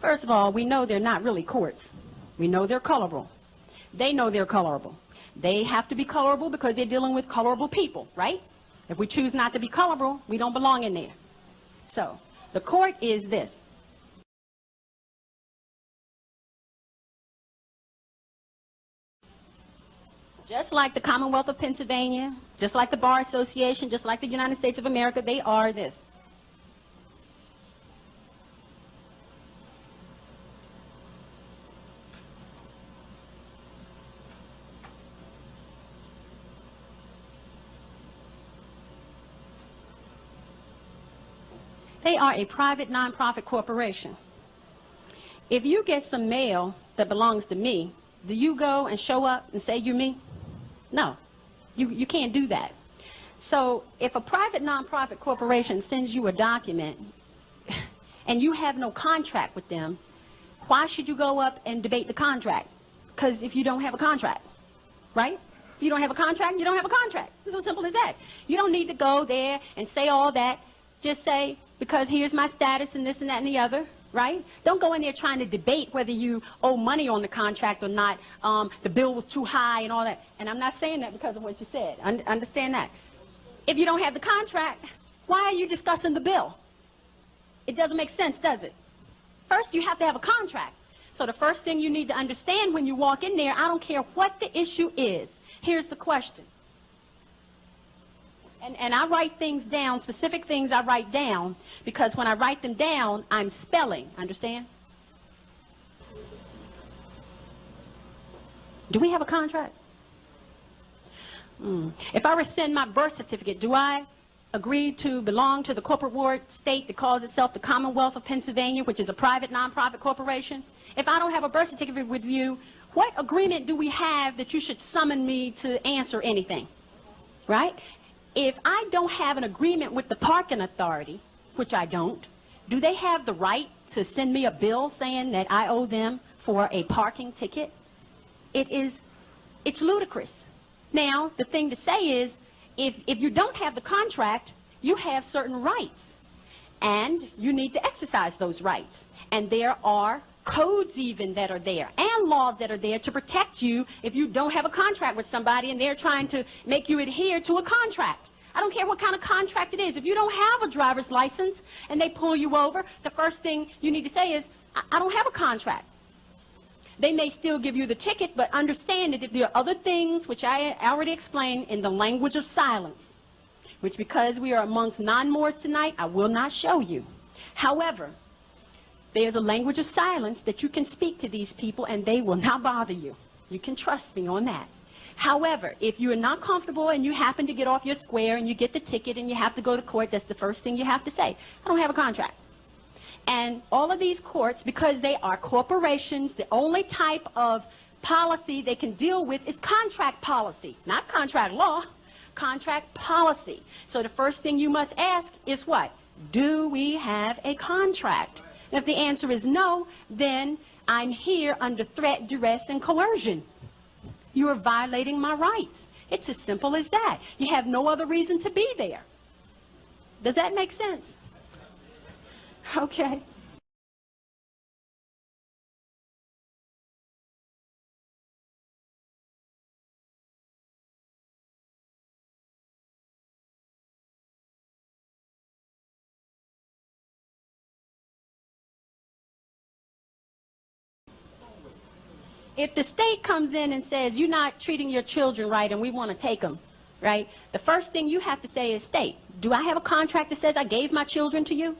First of all, we know they're not really courts. We know they're colorable. They know they're colorable. They have to be colorable because they're dealing with colorable people, right? If we choose not to be colorable, we don't belong in there. So, the court is this. Just like the Commonwealth of Pennsylvania, just like the Bar Association, just like the United States of America, they are this. They are a private nonprofit corporation. If you get some mail that belongs to me, do you go and show up and say you're me? No, you can't do that. So if a private nonprofit corporation sends you a document and you have no contract with them, why should you go up and debate the contract? Because if you don't have a contract, right? If you don't have a contract, you don't have a contract. It's as simple as that. You don't need to go there and say all that. Just say, because here's my status and this and that and the other, right? Don't go in there trying to debate whether you owe money on the contract or not. The bill was too high and all that. And I'm not saying that because of what you said. Understand that. If you don't have the contract, why are you discussing the bill? It doesn't make sense, does it? First, you have to have a contract. So the first thing you need to understand when you walk in there, I don't care what the issue is. Here's the question. And I write things down, specific things I write down, because when I write them down, I'm spelling. Understand? Do we have a contract? If I rescind my birth certificate, do I agree to belong to the corporate ward state that calls itself the Commonwealth of Pennsylvania, which is a private nonprofit corporation? If I don't have a birth certificate with you, what agreement do we have that you should summon me to answer anything? Right? If I don't have an agreement with the parking authority, which I don't, do they have the right to send me a bill saying that I owe them for a parking ticket? It's ludicrous. Now, the thing to say is, if you don't have the contract, you have certain rights, and you need to exercise those rights. And there are codes even that are there, and laws that are there to protect you if you don't have a contract with somebody and they're trying to make you adhere to a contract. I don't care what kind of contract it is. If you don't have a driver's license and they pull you over, the first thing you need to say is, I don't have a contract. They may still give you the ticket, but understand that there are other things, which I already explained, in the language of silence, which, because we are amongst non-Moors tonight, I will not show you. However, there's a language of silence that you can speak to these people and they will not bother you. You can trust me on that. However, if you are not comfortable and you happen to get off your square and you get the ticket and you have to go to court, that's the first thing you have to say. I don't have a contract. And all of these courts, because they are corporations, the only type of policy they can deal with is contract policy, not contract law, contract policy. So the first thing you must ask is what? Do we have a contract? And if the answer is no, then I'm here under threat, duress, and coercion. You are violating my rights. It's as simple as that. You have no other reason to be there. Does that make sense? Okay. If the state comes in and says, you're not treating your children right and we want to take them, right? The first thing you have to say is, state, do I have a contract that says I gave my children to you?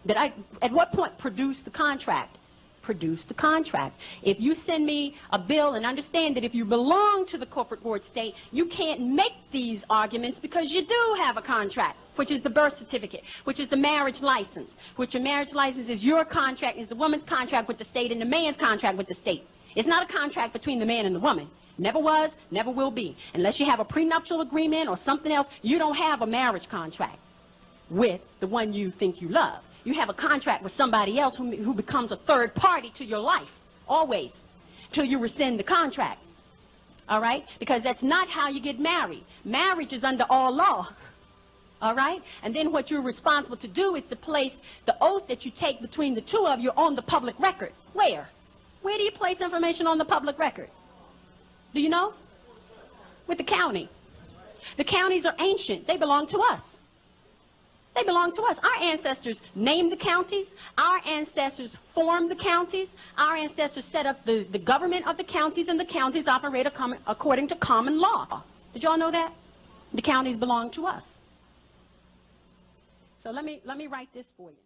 Did I, at what point, produce the contract? Produce the contract. If you send me a bill, and understand that if you belong to the corporate board state, you can't make these arguments because you do have a contract, which is the birth certificate, which is the marriage license, which a marriage license is your contract, is the woman's contract with the state and the man's contract with the state. It's not a contract between the man and the woman. Never was, never will be. Unless you have a prenuptial agreement or something else, you don't have a marriage contract with the one you think you love. You have a contract with somebody else who becomes a third party to your life, always, till you rescind the contract. All right? Because that's not how you get married. Marriage is under all law. All right? And then what you're responsible to do is to place the oath that you take between the two of you on the public record. Where? Where do you place information on the public record? Do you know? With the county. The counties are ancient. They belong to us. They belong to us. Our ancestors named the counties. Our ancestors formed the counties. Our ancestors set up the government of the counties, and the counties operate according to common law. Did y'all know that? The counties belong to us. So let me write this for you.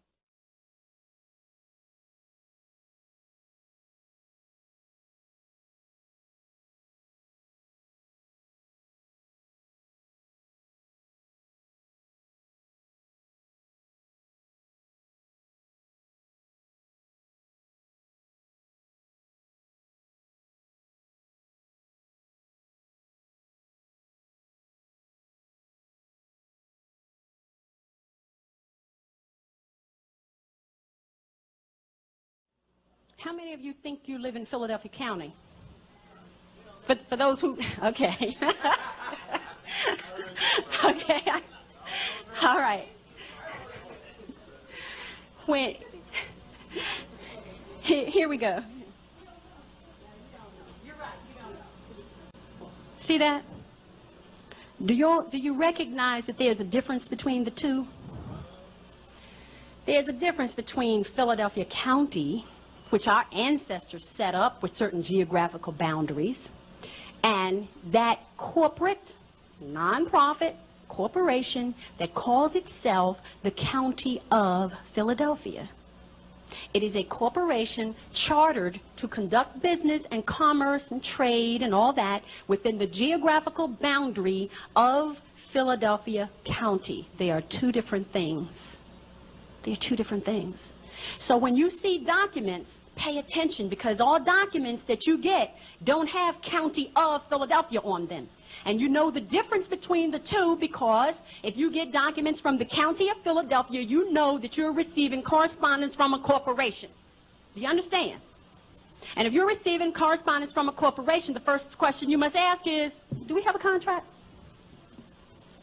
How many of you think you live in Philadelphia County? For those who, okay. Okay. All right. Here we go. See that? Do you recognize that there's a difference between the two? There's a difference between Philadelphia County, which our ancestors set up with certain geographical boundaries, and that corporate, nonprofit corporation that calls itself the County of Philadelphia. It is a corporation chartered to conduct business and commerce and trade and all that within the geographical boundary of Philadelphia County. They are two different things. They are two different things. So when you see documents, pay attention, because all documents that you get don't have County of Philadelphia on them. And you know the difference between the two, because if you get documents from the County of Philadelphia, you know that you're receiving correspondence from a corporation. Do you understand? And if you're receiving correspondence from a corporation, the first question you must ask is, do we have a contract?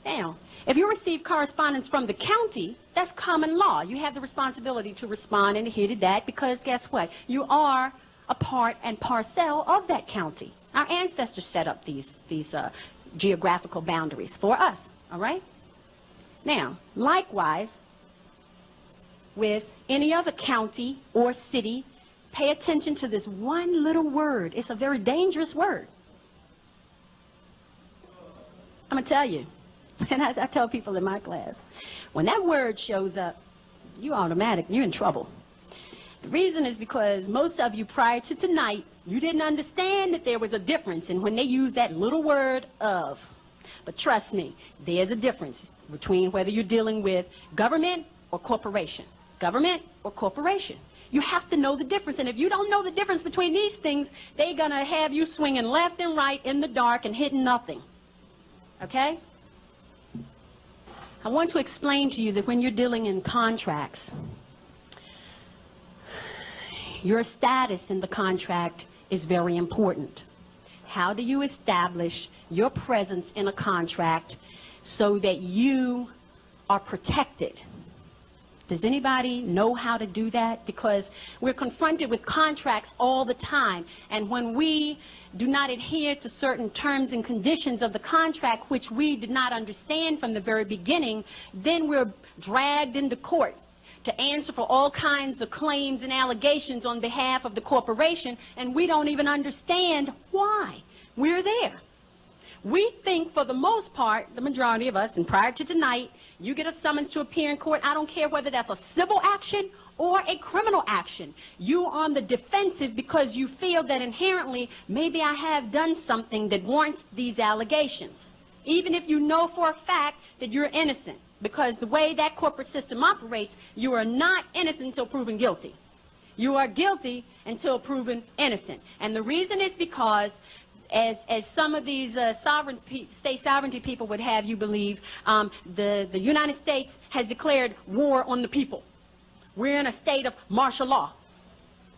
Now, if you receive correspondence from the county, that's common law. You have the responsibility to respond and adhere to that, because guess what? You are a part and parcel of that county. Our ancestors set up these geographical boundaries for us, all right? Now, likewise, with any other county or city, pay attention to this one little word. It's a very dangerous word. I'm going to tell you. And I tell people in my class, when that word shows up, you're in trouble. The reason is because most of you prior to tonight, you didn't understand that there was a difference in when they use that little word of. But trust me, there's a difference between whether you're dealing with government or corporation. Government or corporation. You have to know the difference. And if you don't know the difference between these things, they're going to have you swinging left and right in the dark and hitting nothing. Okay? I want to explain to you that when you're dealing in contracts, your status in the contract is very important. How do you establish your presence in a contract so that you are protected? Does anybody know how to do that? Because we're confronted with contracts all the time, and when we do not adhere to certain terms and conditions of the contract, which we did not understand from the very beginning, then we're dragged into court to answer for all kinds of claims and allegations on behalf of the corporation, and we don't even understand why we're there. We think, for the most part, the majority of us, and prior to tonight, you get a summons to appear in court. I don't care whether that's a civil action or a criminal action. You are on the defensive because you feel that inherently, maybe I have done something that warrants these allegations, even if you know for a fact that you're innocent. Because the way that corporate system operates, you are not innocent until proven guilty. You are guilty until proven innocent. And the reason is because, as some of these state sovereignty people would have you believe, the United States has declared war on the people. We're in a state of martial law.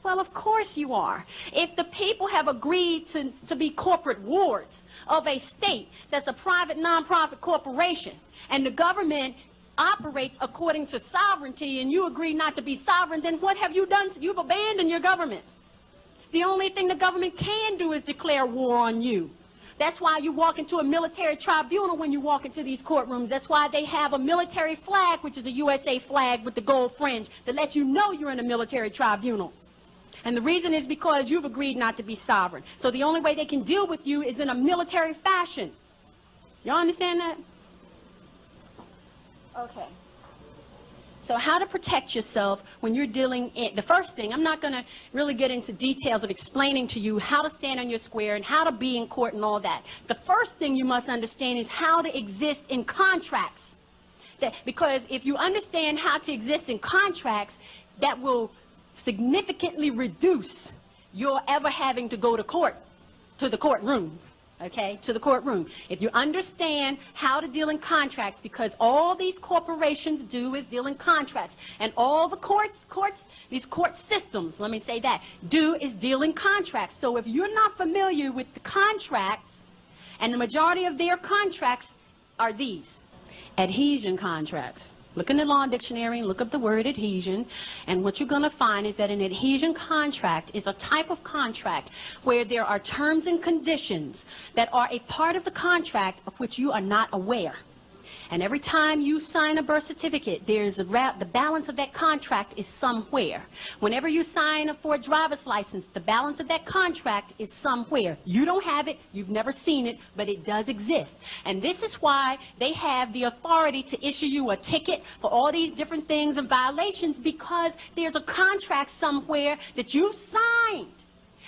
Well, of course you are. If the people have agreed to be corporate wards of a state that's a private, non-profit corporation, and the government operates according to sovereignty, and you agree not to be sovereign, then what have you done? You've abandoned your government. The only thing the government can do is declare war on you. That's why you walk into a military tribunal when you walk into these courtrooms. That's why they have a military flag, which is a USA flag with the gold fringe, that lets you know you're in a military tribunal. And the reason is because you've agreed not to be sovereign. So the only way they can deal with you is in a military fashion. Y'all understand that? Okay. So how to protect yourself when you're dealing in, the first thing, I'm not going to really get into details of explaining to you how to stand on your square and how to be in court and all that. The first thing you must understand is how to exist in contracts. Because if you understand how to exist in contracts, that will significantly reduce your ever having to go to court, to the courtroom, okay, to the courtroom. If you understand how to deal in contracts, because all these corporations do is deal in contracts, and all the these court systems, let me say that, do is deal in contracts. So if you're not familiar with the contracts, and the majority of their contracts are these, adhesion contracts. Look in the law dictionary and look up the word adhesion, and what you're going to find is that an adhesion contract is a type of contract where there are terms and conditions that are a part of the contract of which you are not aware. And every time you sign a birth certificate, there's the balance of that contract is somewhere. Whenever you sign for a driver's license, the balance of that contract is somewhere. You don't have it, you've never seen it, but it does exist. And this is why they have the authority to issue you a ticket for all these different things and violations, because there's a contract somewhere that you signed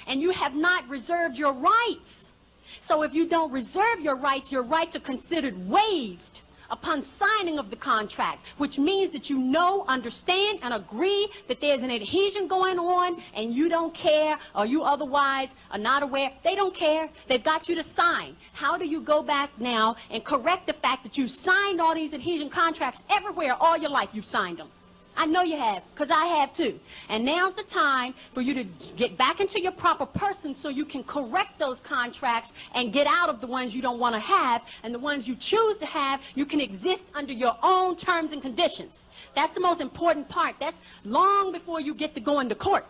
and you have not reserved your rights. So if you don't reserve your rights are considered waived upon signing of the contract, which means that you know, understand, and agree that there's an adhesion going on, and you don't care, or you otherwise are not aware. They don't care. They've got you to sign. How do you go back now and correct the fact that you signed all these adhesion contracts everywhere all your life? You've signed them. I know you have, because I have too. And now's the time for you to get back into your proper person so you can correct those contracts and get out of the ones you don't want to have, and the ones you choose to have, you can exist under your own terms and conditions. That's the most important part. That's long before you get to go into court.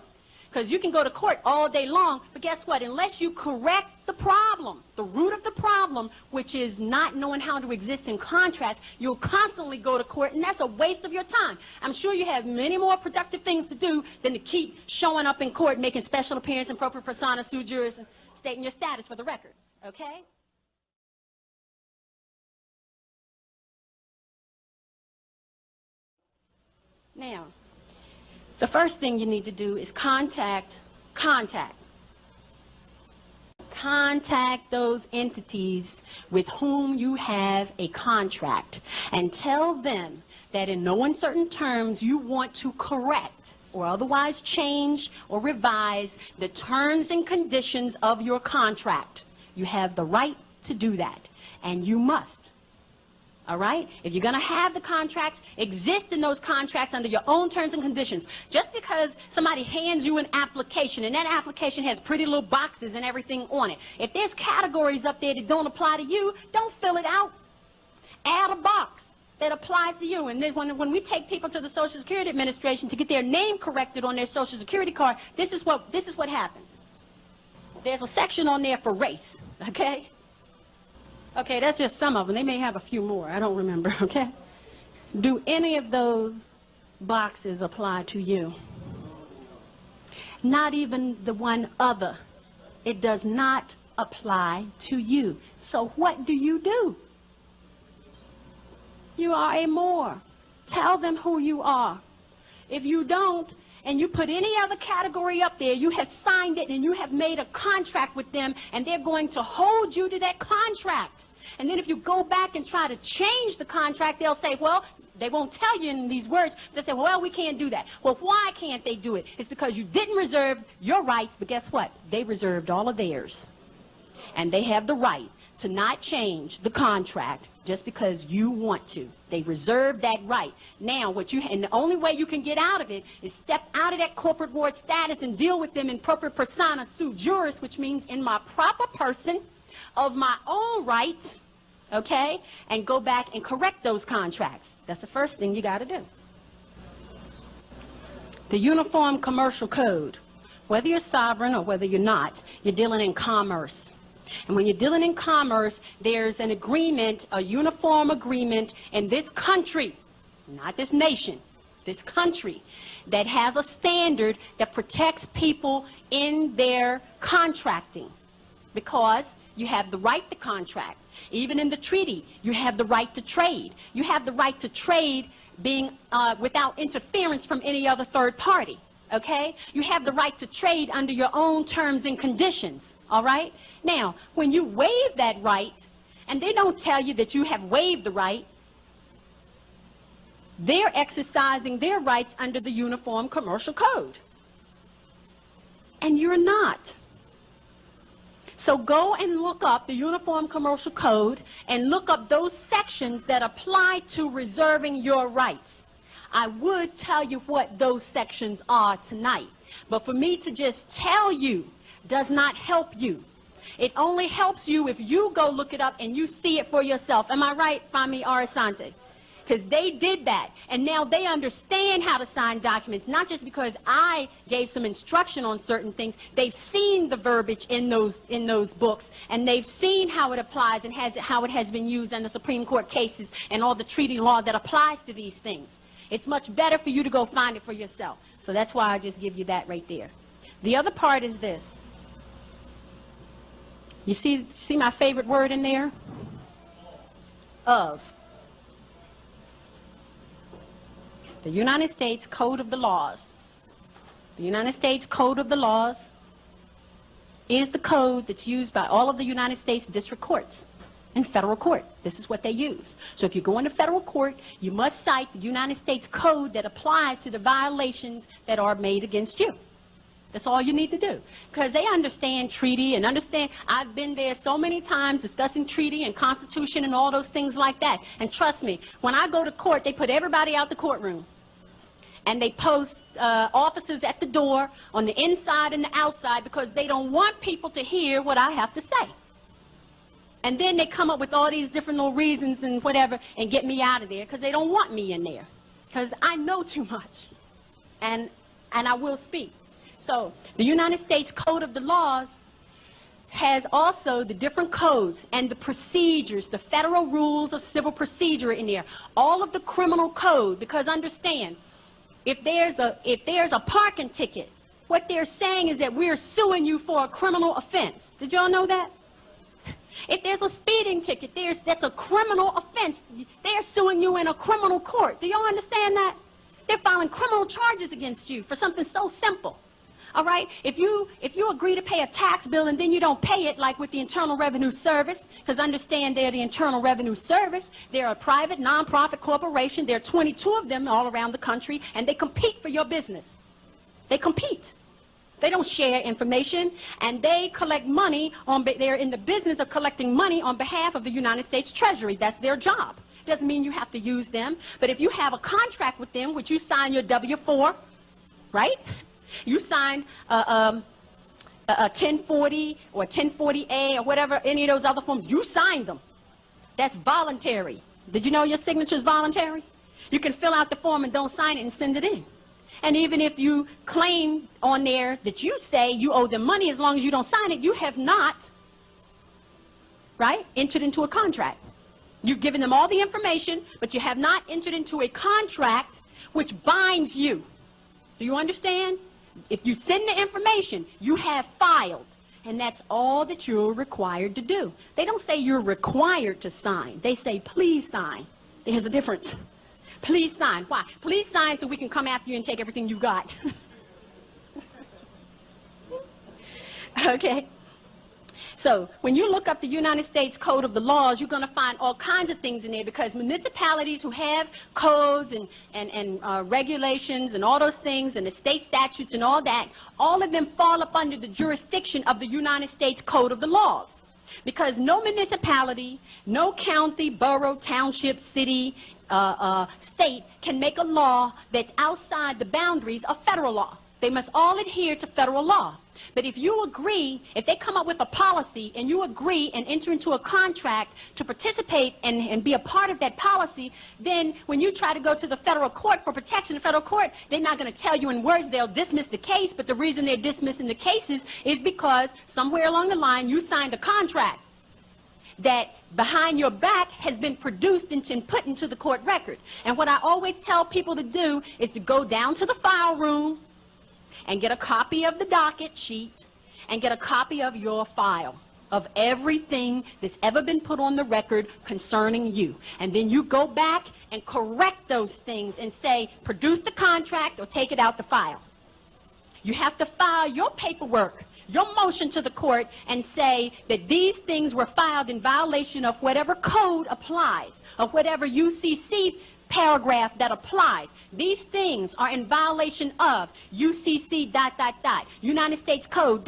Because you can go to court all day long, but guess what? Unless you correct the problem, the root of the problem, which is not knowing how to exist in contracts, you'll constantly go to court, and that's a waste of your time. I'm sure you have many more productive things to do than to keep showing up in court, making special appearance and propria persona, sui juris, and stating your status for the record, okay? Now, the first thing you need to do is contact those entities with whom you have a contract, and tell them that in no uncertain terms you want to correct or otherwise change or revise the terms and conditions of your contract. You have the right to do that, and you must. All right? If you're going to have the contracts, exist in those contracts under your own terms and conditions. Just because somebody hands you an application, and that application has pretty little boxes and everything on it, if there's categories up there that don't apply to you, don't fill it out. Add a box that applies to you. And then when we take people to the Social Security Administration to get their name corrected on their Social Security card, this is what happens. There's a section on there for race, okay? Okay, that's just some of them. They may have a few more. I don't remember, okay? Do any of those boxes apply to you? Not even the one other. It does not apply to you. So what do? You are a Moor. Tell them who you are. If you don't, and you put any other category up there, you have signed it and you have made a contract with them, and they're going to hold you to that contract. And then if you go back and try to change the contract, they'll say, well, they won't tell you in these words. They'll say, well, we can't do that. Well, why can't they do it? It's because you didn't reserve your rights, but guess what? They reserved all of theirs. And they have the right to not change the contract just because you want to. They reserve that right. Now, and the only way you can get out of it is step out of that corporate ward status and deal with them in propria persona sui juris, which means in my proper person of my own rights, okay, and go back and correct those contracts. That's the first thing you got to do. The Uniform Commercial Code. Whether you're sovereign or whether you're not, you're dealing in commerce. And when you're dealing in commerce, there's an agreement, a uniform agreement in this country, not this nation, this country, that has a standard that protects people in their contracting, because you have the right to contract. Even in the treaty, you have the right to trade. You have the right to trade being without interference from any other third party, okay? You have the right to trade under your own terms and conditions, all right? Now, when you waive that right, and they don't tell you that you have waived the right, they're exercising their rights under the Uniform Commercial Code. And you're not. So go and look up the Uniform Commercial Code and look up those sections that apply to reserving your rights. I would tell you what those sections are tonight, but for me to just tell you does not help you. It only helps you if you go look it up and you see it for yourself. Am I right, Fami Arasante? Because they did that, and now they understand how to sign documents, not just because I gave some instruction on certain things. They've seen the verbiage in those books, and they've seen how it applies and how it has been used in the Supreme Court cases and all the treaty law that applies to these things. It's much better for you to go find it for yourself. So that's why I just give you that right there. The other part is this. You see my favorite word in there? Of. The United States Code of the Laws. The United States Code of the Laws is the code that's used by all of the United States district courts and federal court. This is what they use. So if you go into federal court, you must cite the United States Code that applies to the violations that are made against you. That's all you need to do, because they understand treaty and understand. I've been there so many times discussing treaty and constitution and all those things like that. And trust me, when I go to court, they put everybody out the courtroom. And they post officers at the door on the inside and the outside because they don't want people to hear what I have to say. And then they come up with all these different little reasons and whatever and get me out of there because they don't want me in there. Because I know too much. And I will speak. So the United States Code of the Laws has also the different codes and the procedures, the federal rules of civil procedure in there. All of the criminal code, because understand, if there's a parking ticket, what they're saying is that we're suing you for a criminal offense. Did y'all know that? If there's a speeding ticket, that's a criminal offense. They're suing you in a criminal court. Do y'all understand that? They're filing criminal charges against you for something so simple. All right? If you agree to pay a tax bill and then you don't pay it, like with the Internal Revenue Service, because understand they're the Internal Revenue Service, they're a private nonprofit corporation. There are 22 of them all around the country, and they compete for your business. They compete. They don't share information, and they collect money they're in the business of collecting money on behalf of the United States Treasury. That's their job. Doesn't mean you have to use them, but if you have a contract with them, which you sign your W-4, right? You sign a 1040 or 1040A or whatever, any of those other forms, you signed them. That's voluntary. Did you know your signature is voluntary? You can fill out the form and don't sign it and send it in. And even if you claim on there that you say you owe them money, as long as you don't sign it, you have not, right, entered into a contract. You've given them all the information, but you have not entered into a contract which binds you. Do you understand? If you send the information, you have filed, and that's all that you're required to do. They don't say you're required to sign. They say, please sign. There's a difference. Please sign. Why? Please sign so we can come after you and take everything you got. Okay? So when you look up the United States Code of the Laws, you're going to find all kinds of things in there, because municipalities who have codes and regulations and all those things and the state statutes and all that, all of them fall up under the jurisdiction of the United States Code of the Laws. Because no municipality, no county, borough, township, city, state can make a law that's outside the boundaries of federal law. They must all adhere to federal law. But if you agree, if they come up with a policy and you agree and enter into a contract to participate and be a part of that policy, then when you try to go to the federal court for protection, the federal court, they're not going to tell you in words they'll dismiss the case, but the reason they're dismissing the cases is because somewhere along the line you signed a contract that behind your back has been produced and put into the court record. And what I always tell people to do is to go down to the file room and get a copy of the docket sheet and get a copy of your file of everything that's ever been put on the record concerning you. And then you go back and correct those things and say, produce the contract or take it out the file. You have to file your paperwork, your motion to the court, and say that these things were filed in violation of whatever code applies, of whatever UCC paragraph that applies. These things are in violation of UCC ... United States Code ...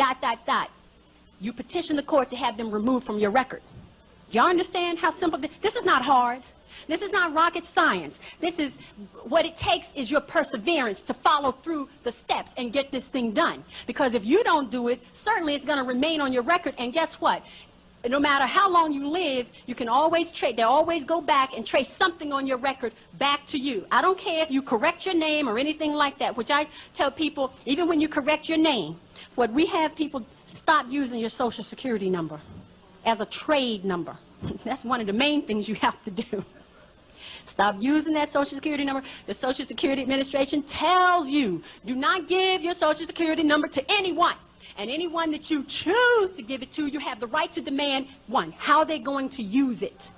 You petition the court to have them removed from your record. Do y'all understand how simple this is? Not hard. This is not rocket science. This is what it takes is your perseverance to follow through the steps and get this thing done. Because if you don't do it, certainly it's going to remain on your record. And guess what? No matter how long you live, you can always they always go back and trace something on your record back to you. I don't care if you correct your name or anything like that, which I tell people, even when you correct your name, what we have people stop using your Social Security number as a trade number. That's one of the main things you have to do. Stop using that Social Security number. The Social Security Administration tells you, do not give your Social Security number to anyone. And anyone that you choose to give it to, you have the right to demand, one, how they're going to use it.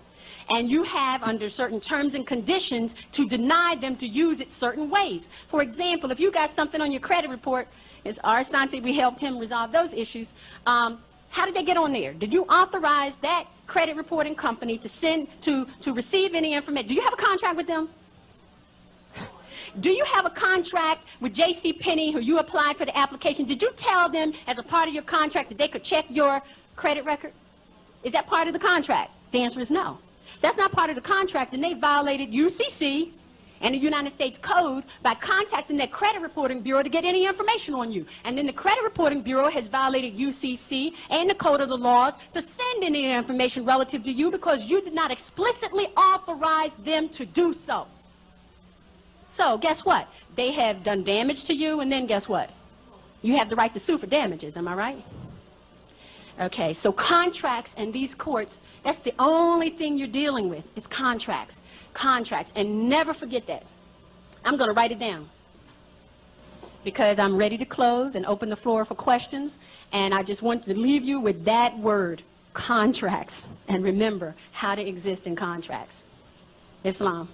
And you have, under certain terms and conditions, to deny them to use it certain ways. For example, if you got something on your credit report, as Arsante, we helped him resolve those issues, how did they get on there? Did you authorize that credit reporting company to send, to receive any information? Do you have a contract with them? Do you have a contract with J.C. Penney, who you applied for the application? Did you tell them as a part of your contract that they could check your credit record? Is that part of the contract? The answer is no. That's not part of the contract, and they violated UCC and the United States Code by contacting their credit reporting bureau to get any information on you. And then the credit reporting bureau has violated UCC and the Code of the Laws to send any information relative to you because you did not explicitly authorize them to do so. So guess what? They have done damage to you, and then guess what? You have the right to sue for damages, am I right? Okay, so contracts and these courts, that's the only thing you're dealing with is contracts. Contracts, and never forget that. I'm going to write it down because I'm ready to close and open the floor for questions, and I just want to leave you with that word, contracts, and remember how to exist in contracts. Islam.